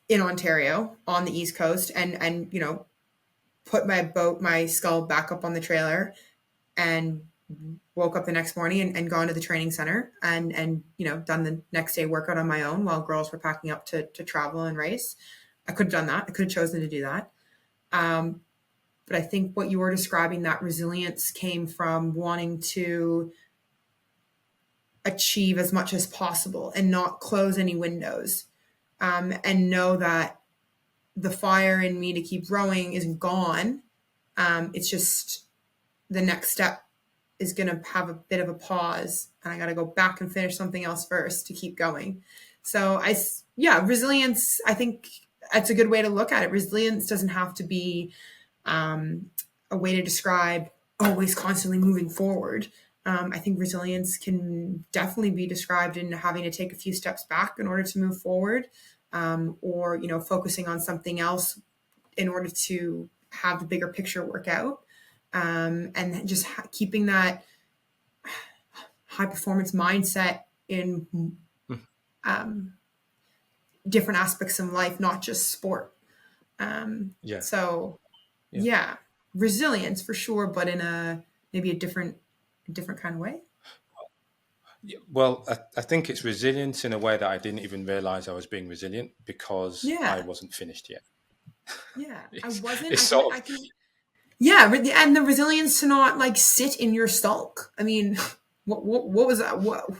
in Ontario on the East Coast and put my skull back up on the trailer and woke up the next morning and gone to the training center and done the next day workout on my own while girls were packing up to travel and race. I could have done that. I could have chosen to do that. But I think what you were describing, that resilience came from wanting to achieve as much as possible and not close any windows, and know that the fire in me to keep rowing isn't gone. It's just the next step is going to have a bit of a pause and I got to go back and finish something else first to keep going. So resilience, I think that's a good way to look at it. Resilience doesn't have to be a way to describe always constantly moving forward. I think resilience can definitely be described in having to take a few steps back in order to move forward, or focusing on something else in order to have the bigger picture work out, and just keeping that high performance mindset in different aspects of life, not just sport.
Yeah.
So yeah, resilience for sure, but in maybe a different kind of way.
Well, I think it's resilience in a way that I didn't even realize I was being resilient because I
Yeah.
wasn't finished yet.
Yeah. I
It's,
wasn't.
it's sort of,
I can. Yeah, and the resilience to not like sit in your sulk. I mean, what was that?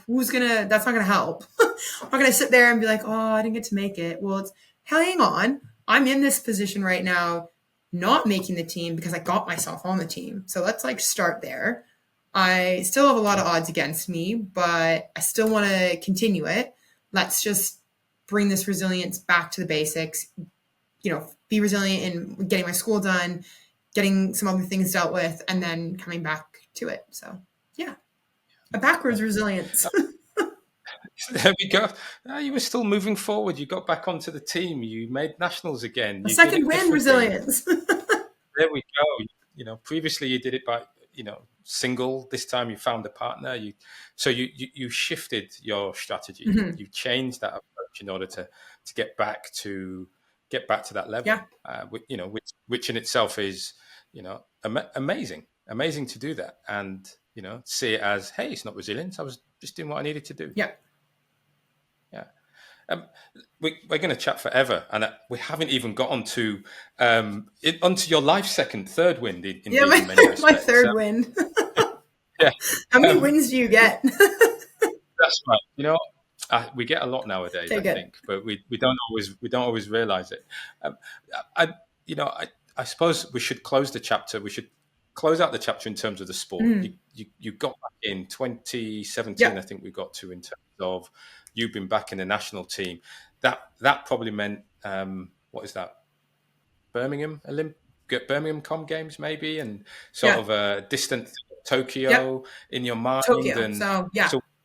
Who's gonna? That's not gonna help. I'm not gonna sit there and be like, oh, I didn't get to make it. Well, it's hang on. I'm in this position right now, not making the team because I got myself on the team. So let's like start there. I still have a lot of odds against me, but I still want to continue it. Let's just bring this resilience back to the basics. Be resilient in getting my school done, getting some other things dealt with, and then coming back to it. So yeah, a backwards resilience.
there we go. You were still moving forward. You got back onto the team. You made nationals again.
A
You did
second
it
win
differently.
resilience.
There we go. Previously you did it by single. This time you found a partner. You shifted your strategy.
Mm-hmm.
You changed that approach in order to get back to that level.
Yeah.
Which in itself is amazing to do that, and see it as, hey, it's not resilience. I was just doing what I needed to do.
Yeah.
Yeah. We're going to chat forever, and we haven't even got onto your life's third win in many respects.
My third win.
Yeah.
How many wins do you get?
That's right. We get a lot nowadays,
Okay,
I think, but we don't always realize it. I suppose we should close the chapter. We should close out the chapter in terms of the sport. You got back in 2017. I think we got to, in terms of you've been back in the national team. That probably meant what is that? Birmingham Com Games maybe, and sort of a distant Tokyo in your mind.
Tokyo.
And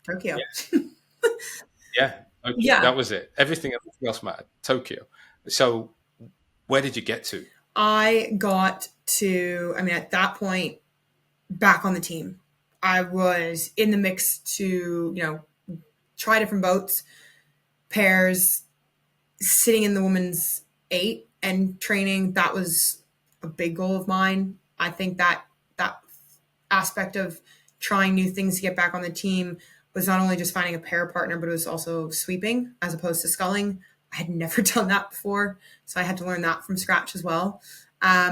Tokyo.
Yeah, that was it. Everything else mattered. Tokyo. So where did you get to?
I got to, at that point, back on the team. I was in the mix to, try different boats, pairs, sitting in the women's 8 and training. That was a big goal of mine. I think that aspect of trying new things to get back on the team was not only just finding a pair partner, but it was also sweeping as opposed to sculling. I had never done that before, so I had to learn that from scratch as well.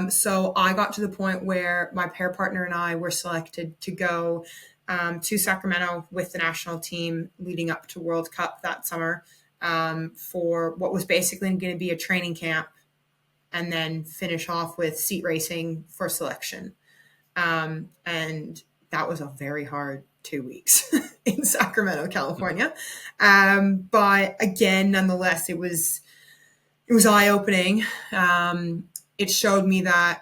So I got to the point where my pair partner and I were selected to go to Sacramento with the national team leading up to World Cup that summer, for what was basically going to be a training camp and then finish off with seat racing for selection. And that was a very hard 2 weeks. in Sacramento, California. But again, nonetheless, it was eye opening. It showed me that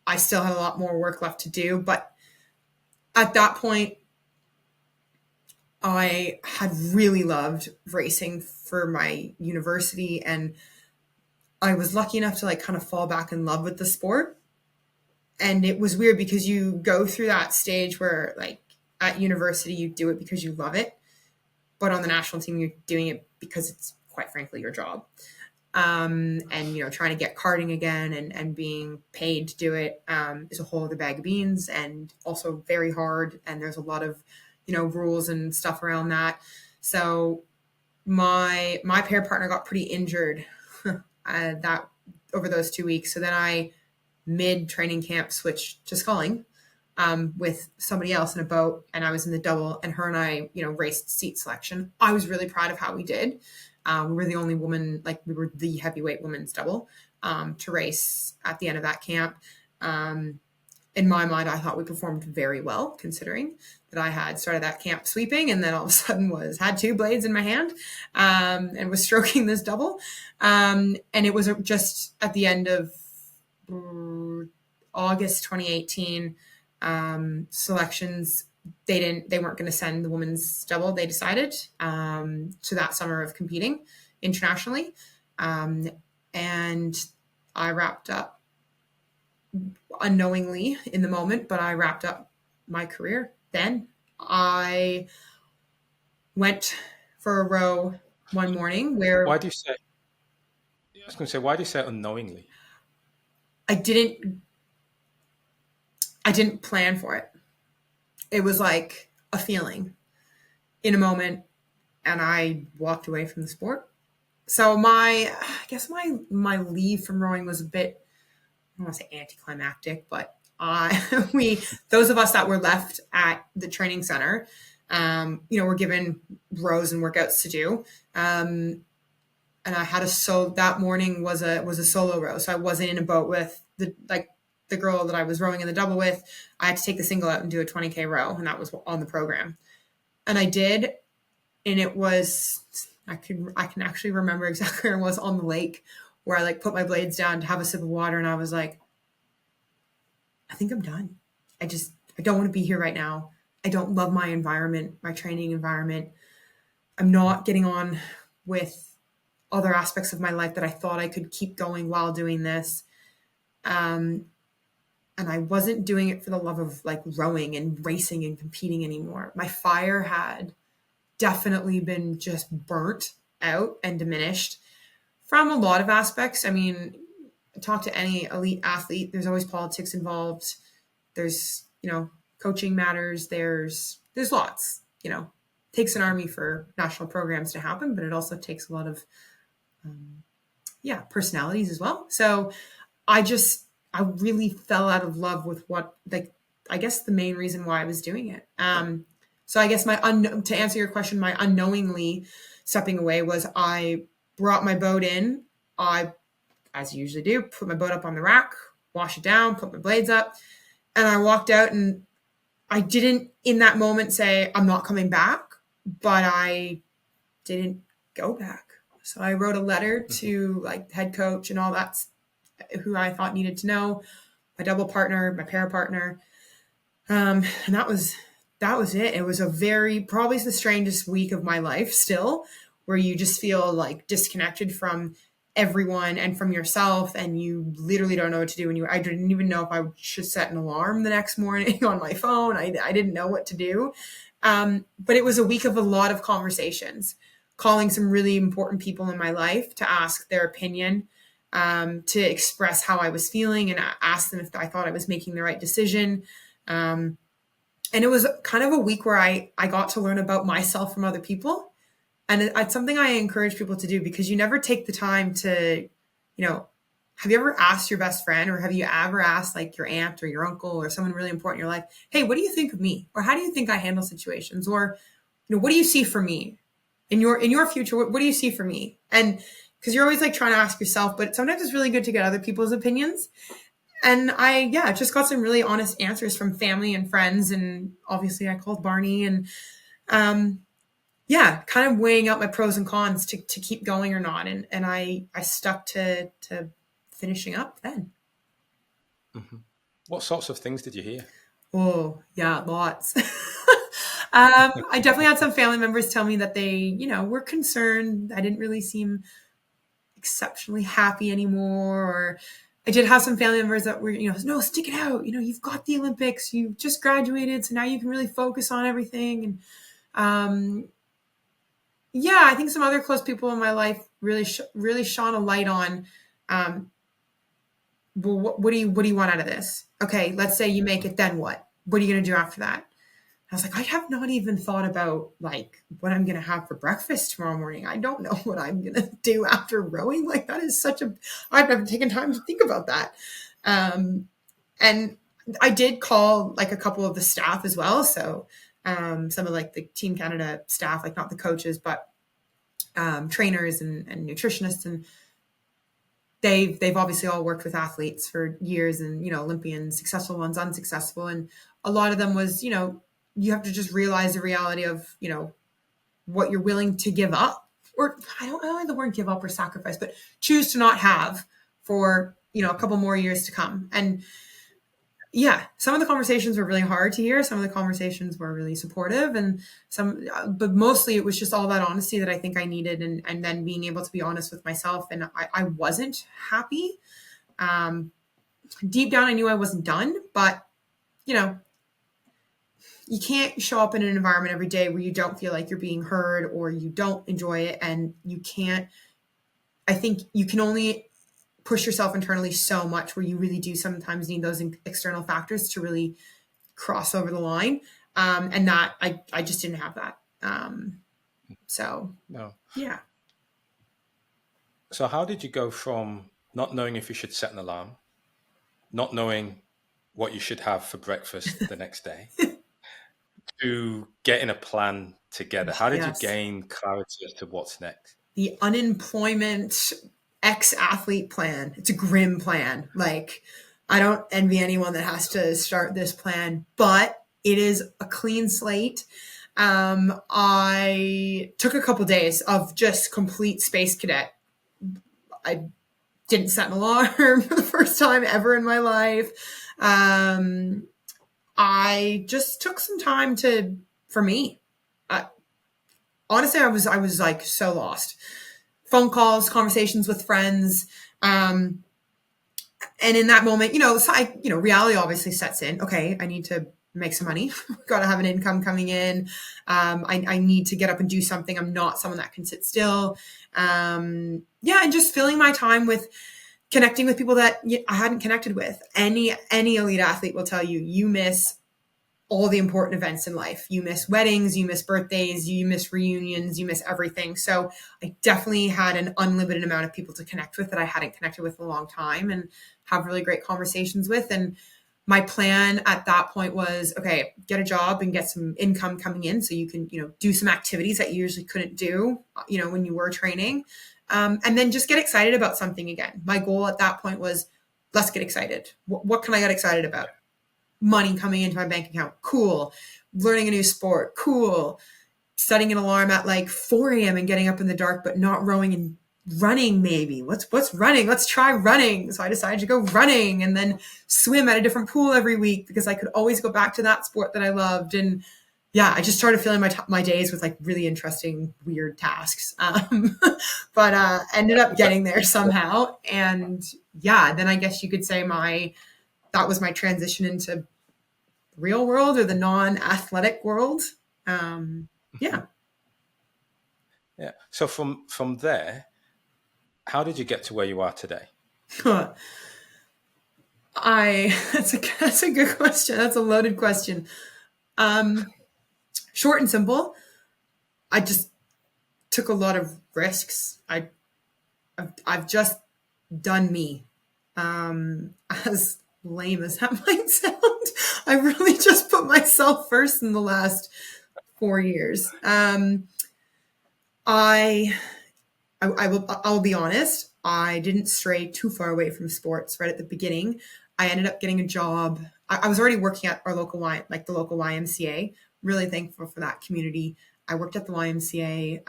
I still had a lot more work left to do. But at that point, I had really loved racing for my university, and I was lucky enough to like kind of fall back in love with the sport. And it was weird because you go through that stage where like at university you do it because you love it, but on the national team you're doing it because it's quite frankly your job. And trying to get karting again and being paid to do it is a whole other bag of beans, and also very hard, and there's a lot of rules and stuff around that. So my pair partner got pretty injured that over those 2 weeks. So then I mid training camp switched to sculling with somebody else in a boat, and I was in the double, and her and I raced seat selection. I was really proud of how we did. We were the only woman, like we were the heavyweight women's double to race at the end of that camp. In my mind, I thought we performed very well, considering that I had started that camp sweeping and then all of a sudden had 2 blades in my hand and was stroking this double. And it was just at the end of August 2018 selections. They weren't going to send the women's double. They decided to that summer of competing internationally. And I wrapped up unknowingly in the moment, but I wrapped up my career then. I went for a row one morning where
Why do you say? I was going to say, why do you say unknowingly?
I didn't plan for it. It was like a feeling in a moment, and I walked away from the sport. So I guess my leave from rowing was a bit, I don't want to say anticlimactic, but those of us that were left at the training center, were given rows and workouts to do. And I had that morning was a solo row. So I wasn't in a boat with the girl that I was rowing in the double with. I had to take the single out and do a 20K row, and that was on the program. And I did, and it was, I can actually remember exactly where it was on the lake, where I put my blades down to have a sip of water, and I was like, I think I'm done. I don't want to be here right now. I don't love my environment, my training environment. I'm not getting on with other aspects of my life that I thought I could keep going while doing this. And I wasn't doing it for the love of rowing and racing and competing anymore. My fire had definitely been just burnt out and diminished from a lot of aspects. I mean, talk to any elite athlete, there's always politics involved. There's, coaching matters. There's lots, takes an army for national programs to happen, but it also takes a lot of, personalities as well. So I really fell out of love with what, I guess the main reason why I was doing it. So I guess to answer your question, my unknowingly stepping away was I brought my boat in. I, as you usually do, put my boat up on the rack, wash it down, put my blades up, and I walked out, and I didn't in that moment say, I'm not coming back, but I didn't go back. So I wrote a letter to head coach and all that's who I thought needed to know, my double partner, my pair partner. And that was it. It was probably the strangest week of my life still, where you just feel disconnected from everyone and from yourself, and you literally don't know what to do. And I didn't even know if I should set an alarm the next morning on my phone. I didn't know what to do. But it was a week of a lot of conversations, calling some really important people in my life to ask their opinion, to express how I was feeling and ask them if I thought I was making the right decision. And it was kind of a week where I got to learn about myself from other people. And it's something I encourage people to do, because you never take the time to, have you ever asked your best friend, or have you ever asked your aunt or your uncle or someone really important in your life, hey, what do you think of me? Or how do you think I handle situations? Or, what do you see for me in your future? What do you see for me? And because you're always trying to ask yourself, but sometimes it's really good to get other people's opinions. And I just got some really honest answers from family and friends. And obviously I called Barney, and um, yeah, kind of weighing out my pros and cons to keep going or not. And I stuck to finishing up then.
Hmm. What sorts of things did you hear?
Oh, yeah, lots. I definitely had some family members tell me that they, were concerned. I didn't really seem exceptionally happy anymore. Or I did have some family members that were, no, stick it out. You've got the Olympics. You just graduated, so now you can really focus on everything. And yeah, I think some other close people in my life really shone a light on. Um, well, what do you want out of this? Okay, let's say you make it, then what? What are you going to do after that? I was like, I have not even thought about like what I'm going to have for breakfast tomorrow morning. I don't know what I'm going to do after rowing. Like that is I've never taken time to think about that. And I did call like a couple of the staff as well. So some of like the Team Canada staff, like not the coaches, but trainers and nutritionists, and they've obviously all worked with athletes for years, and Olympians, successful ones, unsuccessful, and a lot of them was you have to just realize the reality of what you're willing to give up, or I don't know the word give up or sacrifice, but choose to not have for a couple more years to come. And yeah, some of the conversations were really hard to hear. Some of the conversations were really supportive, and but mostly it was just all that honesty that I think I needed, and then being able to be honest with myself. And I wasn't happy. Deep down, I knew I wasn't done, but you know, you can't show up in an environment every day where you don't feel like you're being heard or you don't enjoy it, and you can't. I think you can only push yourself internally so much, where you really do sometimes need those external factors to really cross over the line. And that I just didn't have that. So
No.
yeah.
So how did you go from not knowing if you should set an alarm, not knowing what you should have for breakfast the next day, to getting a plan together? How did you
Yes.
gain clarity as to what's next?
The unemployment ex-athlete plan. It's a grim plan. Like, I don't envy anyone that has to start this plan, but it is a clean slate. I took a couple days of just complete space cadet. I didn't set an alarm for the first time ever in my life. I just took some time for me. Honestly, I was like so lost. Phone calls, conversations with friends, and in that moment, reality obviously sets in. Okay, I need to make some money. Got to have an income coming in. I need to get up and do something. I'm not someone that can sit still. Yeah, and just filling my time with connecting with people that I hadn't connected with. Any elite athlete will tell you, you miss all the important events in life. You miss weddings, you miss birthdays, you miss reunions, you miss everything. So I definitely had an unlimited amount of people to connect with that I hadn't connected with in a long time and have really great conversations with. And my plan at that point was, okay, get a job and get some income coming in so you can, do some activities that you usually couldn't do, when you were training. And then just get excited about something again. My goal at that point was, let's get excited. What can I get excited about? Money coming into my bank account. Cool. Learning a new sport. Cool. Setting an alarm at like 4 a.m. and getting up in the dark, but not rowing and running maybe. What's running? Let's try running. So I decided to go running and then swim at a different pool every week because I could always go back to that sport that I loved. And yeah, I just started filling my days with like really interesting, weird tasks. But ended up getting there somehow. And yeah, then I guess you could say that was my transition into real world or the non-athletic world. Yeah.
Yeah. So from there, how did you get to where you are today?
That's a good question. That's a loaded question. Short and simple. I just took a lot of risks. I've just done me. As lame as that might sound, I really just put myself first in the last 4 years. I'll be honest. I didn't stray too far away from sports right at the beginning. I ended up getting a job. I was already working at our local the local YMCA, really thankful for that community. I worked at the YMCA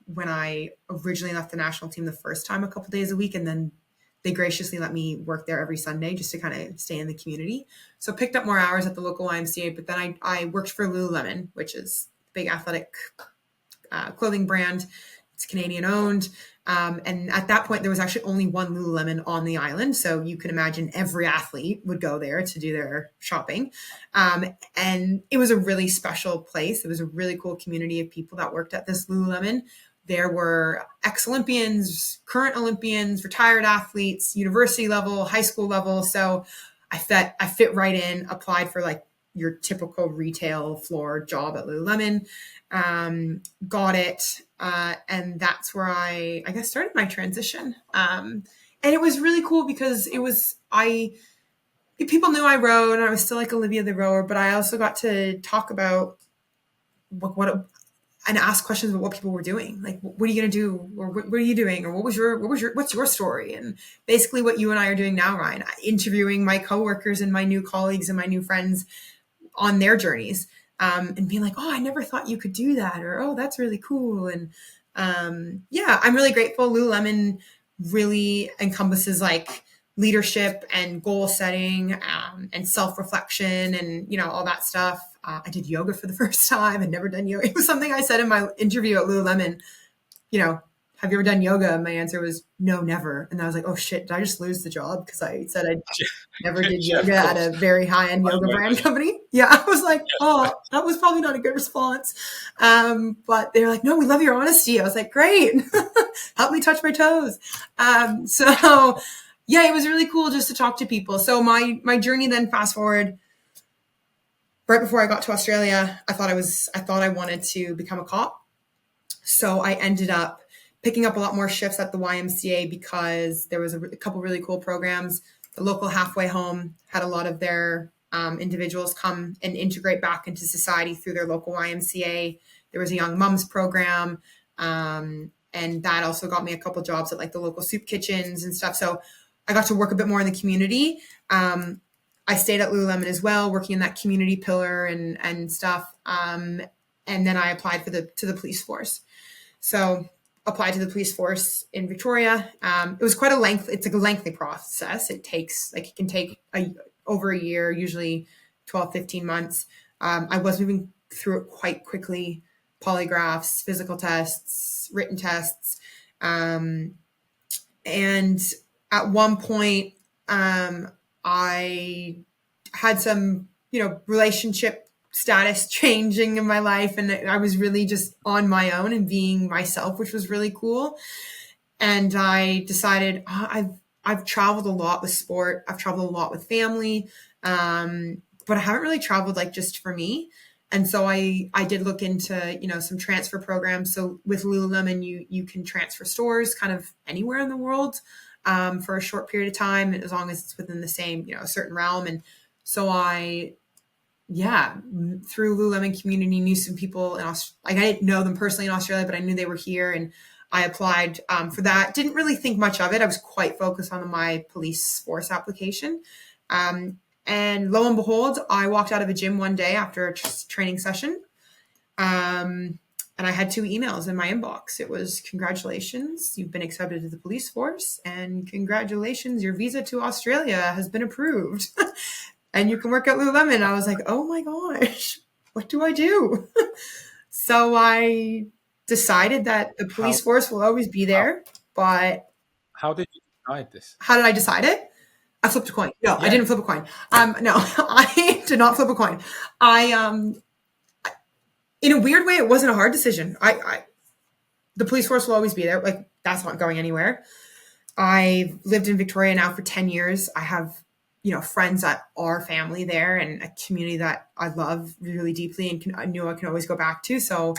when I originally left the national team the first time, a couple days a week, and then they graciously let me work there every Sunday just to kind of stay in the community. So picked up more hours at the local YMCA, but then I worked for Lululemon, which is a big athletic clothing brand. It's Canadian owned. And at that point, there was actually only one Lululemon on the island. So you can imagine every athlete would go there to do their shopping. And it was a really special place. It was a really cool community of people that worked at this Lululemon. There were ex-Olympians, current Olympians, retired athletes, university level, high school level. So I fit right in, applied for like your typical retail floor job at Lululemon, got it. And that's where I guess started my transition. And it was really cool because people knew I rowed and I was still like Olivia the rower, but I also got to talk about and ask questions about what people were doing. Like, what are you going to do? Or what are you doing? Or what's your story? And basically what you and I are doing now, Ryan, interviewing my coworkers and my new colleagues and my new friends on their journeys, and being like, oh, I never thought you could do that. Or, oh, that's really cool. And, yeah, I'm really grateful. Lululemon really encompasses like leadership and goal setting, and self-reflection and, all that stuff. I did yoga for the first time. I'd never done yoga. It was something I said in my interview at Lululemon, have you ever done yoga? And my answer was no, never. And I was like, oh shit, did I just lose the job? Because I said I never did yoga at a very high-end yoga brand company. Yeah, I was like, oh, that was probably not a good response. But they were like, no, we love your honesty. I was like, great. Help me touch my toes. So yeah, it was really cool just to talk to people. So my journey then, fast forward, right before I got to Australia, I thought I wanted to become a cop. So I ended up picking up a lot more shifts at the YMCA because there was a couple really cool programs. The local halfway home had a lot of their individuals come and integrate back into society through their local YMCA. There was a young mums program. And that also got me a couple jobs at like the local soup kitchens and stuff. So I got to work a bit more in the community. I stayed at Lululemon as well, working in that community pillar and stuff. And then I applied to the police force. So applied to the police force in Victoria. It was quite it's like a lengthy process. It can take over a year, usually 12, 15 months. I was moving through it quite quickly. Polygraphs, physical tests, written tests. And at one point, I had some, relationship status changing in my life. And I was really just on my own and being myself, which was really cool. And I decided I've traveled a lot with sport. I've traveled a lot with family. But I haven't really traveled like just for me. And so I did look into, some transfer programs. So with Lululemon, you can transfer stores kind of anywhere in the world for a short period of time, as long as it's within the same, a certain realm. And so through Lululemon community, knew some people in I didn't know them personally in Australia, but I knew they were here, and I applied for that. Didn't really think much of it. I was quite focused on my police force application. And lo and behold, I walked out of a gym one day after a training session. And I had 2 emails in my inbox. It was, congratulations, you've been accepted to the police force, and congratulations, your visa to Australia has been approved. And you can work at Lululemon. I was like, oh my gosh, what do I do? So I decided that the police force will always be there, but...
How did you decide this?
How did I decide it? I flipped a coin. No, yeah. I didn't flip a coin. No, I did not flip a coin. In a weird way, it wasn't a hard decision. The police force will always be there. Like, that's not going anywhere. I've lived in Victoria now for 10 years. I have, friends that are family there and a community that I love really deeply and I knew I can always go back to. So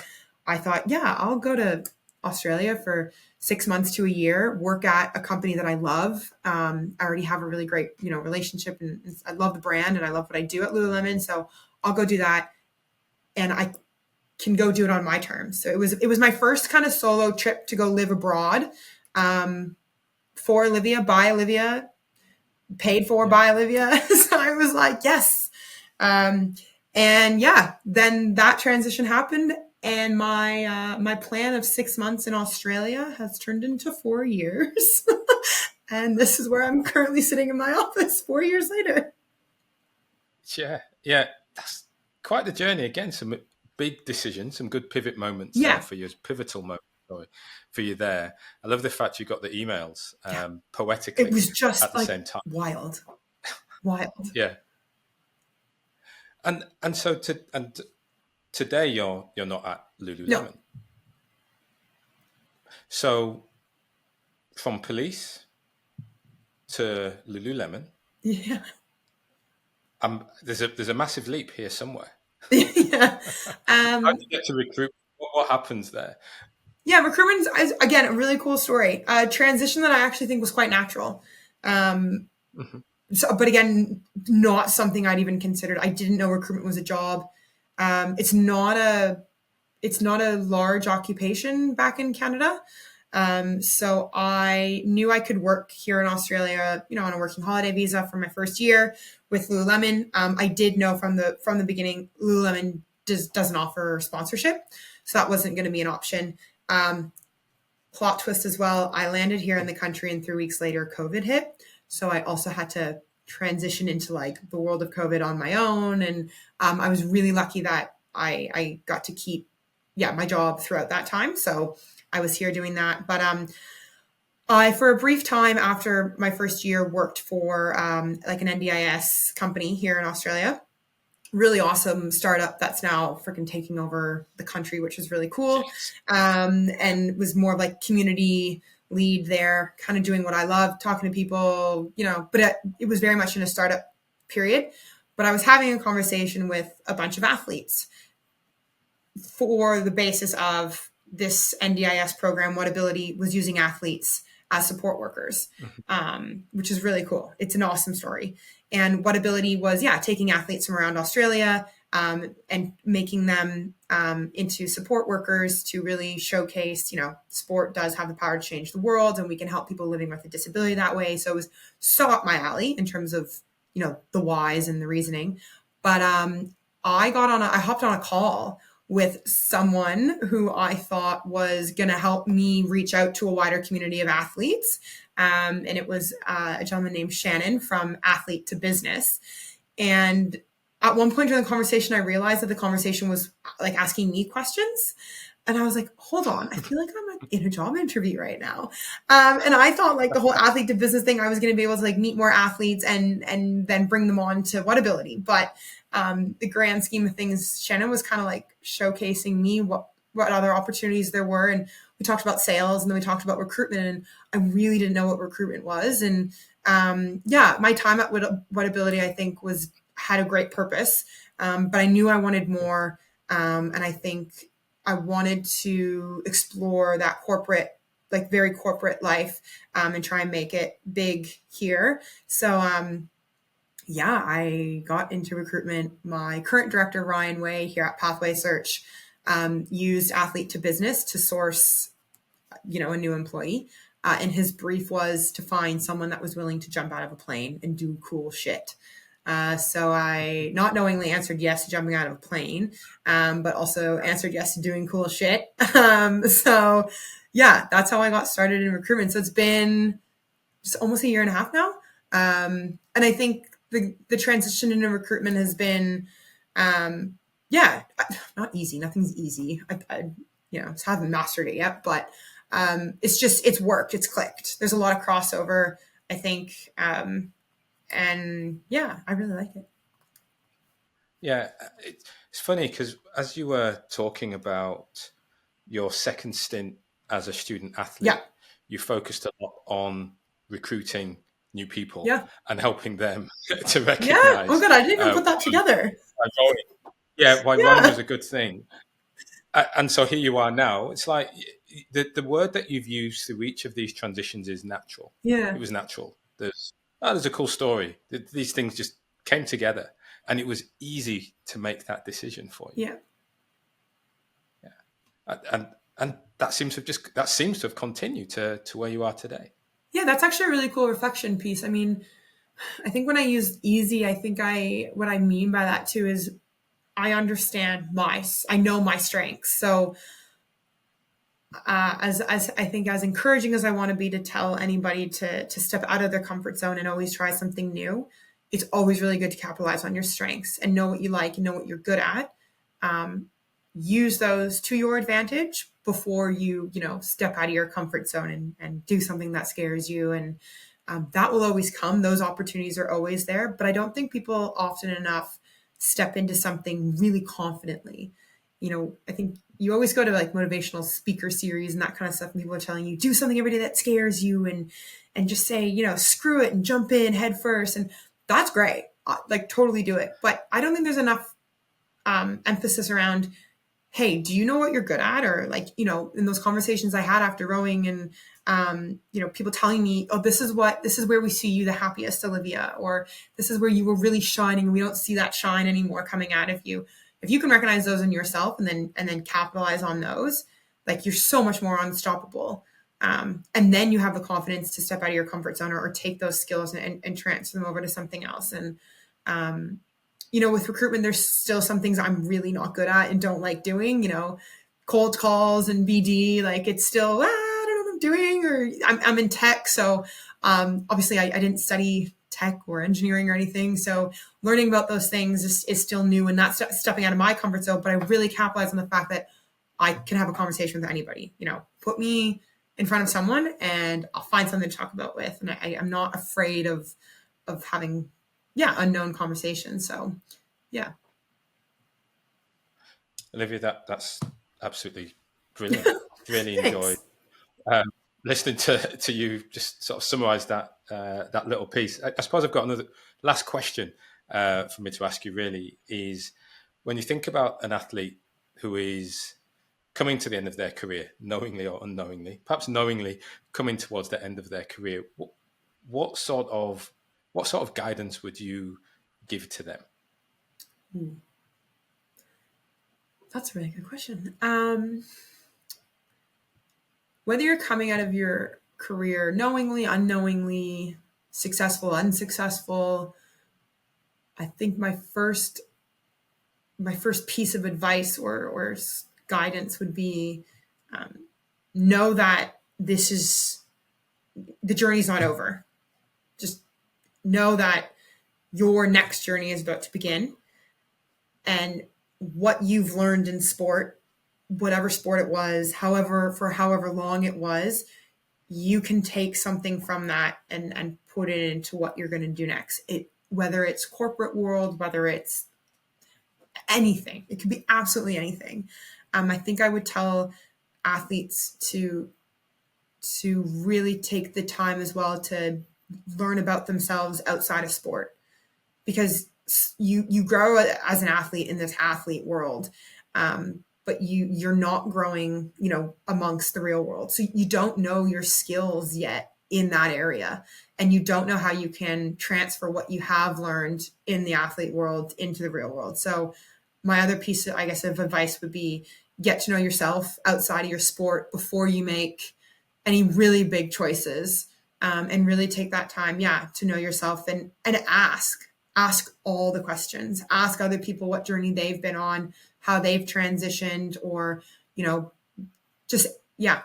I thought, yeah, I'll go to Australia for 6 months to a year, work at a company that I love. I already have a really great, relationship, and I love the brand and I love what I do at Lululemon. So I'll go do that, and I can go do it on my terms. So it was my first kind of solo trip to go live abroad, for Olivia, by Olivia, paid for by Olivia. So I was like, yes. And yeah, then that transition happened, and my plan of 6 months in Australia has turned into 4 years. And this is where I'm currently sitting in my office 4 years later.
Yeah, yeah, that's quite the journey. Again, some big decisions, some good pivot moments
Yeah,
for you, pivotal moments, sorry, for you there. I love the fact you got the emails
yeah. It
poetically
was
at
just
the
like
same time.
wild, wild.
Yeah, and so today you're not at
No,
Lululemon. So from police to Lululemon,
yeah,
there's a massive leap here somewhere.
yeah.
How do
Um,
you get to recruit? What happens there?
yeah, recruitment is again a really cool story. A transition that I actually think was quite natural. Um,
Mhm.
so, but again, not something I'd even considered. I didn't know recruitment was a job. It's not a large occupation back in Canada. So I knew I could work here in Australia, on a working holiday visa for my first year with Lululemon. I did know from the beginning Lululemon doesn't offer sponsorship, so that wasn't going to be an option. Um, Plot twist as well. I landed here in the country, and 3 weeks later, COVID hit. So I also had to transition into like the world of COVID on my own, and I was really lucky that I got to keep my job throughout that time. So I was here doing that. But I, for a brief time after my first year, worked for like an NDIS company here in Australia. Really awesome startup that's now freaking taking over the country, which is really cool.
Yes.
And was more like community lead there, kind of doing what I love, talking to people, but it was very much in a startup period. But I was having a conversation with a bunch of athletes for the basis of this NDIS program. What Ability was using athletes as support workers,
Mhm.
which is really cool. It's an awesome story. And What Ability was, taking athletes from around Australia and making them into support workers to really showcase, sport does have the power to change the world, and we can help people living with a disability that way. So it was so up my alley in terms of, the whys and the reasoning. But I hopped on a call with someone who I thought was going to help me reach out to a wider community of athletes. And it was a gentleman named Shannon from Athlete to Business. And at one point during the conversation, I realized that the conversation was like asking me questions. And I was like, hold on, I feel like I'm like in a job interview right now. And I thought like the whole athlete to business thing, I was going to be able to like meet more athletes and then bring them on to What Ability. But the grand scheme of things, Shannon was kind of like showcasing me what other opportunities there were. And we talked about sales, and then we talked about recruitment, and I really didn't know what recruitment was. And my time at What Ability, I think, had a great purpose. But I knew I wanted more. And I think I wanted to explore that corporate, like very corporate life, and try and make it big here. So, I got into recruitment. My current director, Ryan Way, here at Pathway Search, used Athlete to Business to source, a new employee. And his brief was to find someone that was willing to jump out of a plane and do cool shit. So I not knowingly answered yes to jumping out of a plane, but also answered yes to doing cool shit. That's how I got started in recruitment. So it's been just almost a year and a half now. And I think the transition into recruitment has been, not easy. Nothing's easy. I haven't mastered it yet, but it's worked. It's clicked. There's a lot of crossover, I think. And I really like it.
Yeah, it's funny because as you were talking about your second stint as a student
Yeah.
athlete, you focused a lot on recruiting new people
Yeah.
and helping them to
Yeah. Oh,
recognize
God. I didn't even put that together.
why rowing, why rowing was
Yeah.
a good thing. And so here you are now. It's like the word that you've used through each of these transitions is natural. It
Yeah.
was natural. There's a cool story. These things just came together, and it was easy to make that decision for you.
Yeah.
Yeah, and that seems to have continued to where you are today.
Yeah. That's actually a really cool reflection piece. I mean, I think when I use easy, what I mean by that too is I understand I know my strengths. So as I think as encouraging as I want to be to tell anybody to step out of their comfort zone and always try something new, it's always really good to capitalize on your strengths and know what you like and know what you're good at. Um, Use those to your advantage before you know, step out of your comfort zone and do something that scares you. And that will always come. Those opportunities are always there. But I don't think people often enough step into something really confidently. You know, I think you always go to like motivational speaker series and that kind of stuff, and people are telling you do something every day that scares you, and just say, you know, screw it and jump in head first, and that's great. Like totally do it. But I don't think there's enough emphasis around, hey, do you know what you're good at? Or like, you know, in those conversations I had after rowing, and you know, people telling me, oh, this is where we see you the happiest, Olivia, or this is where you were really shining. We don't see that shine anymore coming out of you. If you can recognize those in yourself and then capitalize on those, like you're so much more unstoppable. And then you have the confidence to step out of your comfort zone, or take those skills and transfer them over to something else. And you know, with recruitment, there's still some things I'm really not good at and don't like doing, you know, cold calls and BD, like it's still, I don't know what I'm doing, or I'm in tech. So obviously I didn't study tech or engineering or anything. So learning about those things is still new, and not stepping out of my comfort zone, but I really capitalize on the fact that I can have a conversation with anybody, you know, put me in front of someone and I'll find something to talk about with. And I'm not afraid of having, yeah, unknown conversations. So yeah.
Olivia, that's absolutely brilliant. Really enjoyed
Thanks.
um, listening to you just sort of summarize that little piece. I suppose I've got another last question for me to ask you. Really, is when you think about an athlete who is coming to the end of their career, knowingly or unknowingly, perhaps knowingly coming towards the end of their career, what sort of guidance would you give to them?
That's a really good question. Whether you're coming out of your career knowingly, unknowingly, successful, unsuccessful, I think my first piece of advice or guidance would be, know that the journey's not over. Just know that your next journey is about to begin, and what you've learned in sport, whatever sport it was, however long it was, you can take something from that and put it into what you're going to do next. Whether it's corporate world, whether it's anything, it could be absolutely anything. I think I would tell athletes to really take the time as well to learn about themselves outside of sport, because you grow as an athlete in this athlete world, but you're not growing, you know, amongst the real world. So you don't know your skills yet in that area, and you don't know how you can transfer what you have learned in the athlete world into the real world. So my other piece, I guess, of advice would be get to know yourself outside of your sport before you make any really big choices, and really take that time, yeah, to know yourself and ask all the questions. Ask other people what journey they've been on, how they've transitioned, or, you know, just, yeah,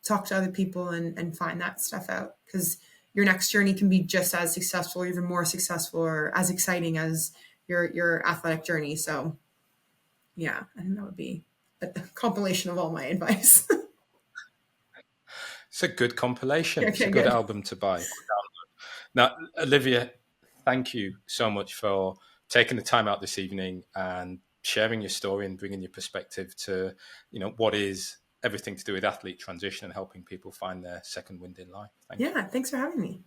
talk to other people and find that stuff out, because your next journey can be just as successful, or even more successful, or as exciting as your athletic journey. So yeah, I think that would be a compilation of all my advice.
It's a good compilation. It's a
Okay,
good
good.
album to buy. Now, Olivia, thank you so much for taking the time out this evening and sharing your story and bringing your perspective to, you know, what is everything to do with athlete transition and helping people find their second wind in life. Thank you.
Yeah, thanks for having me.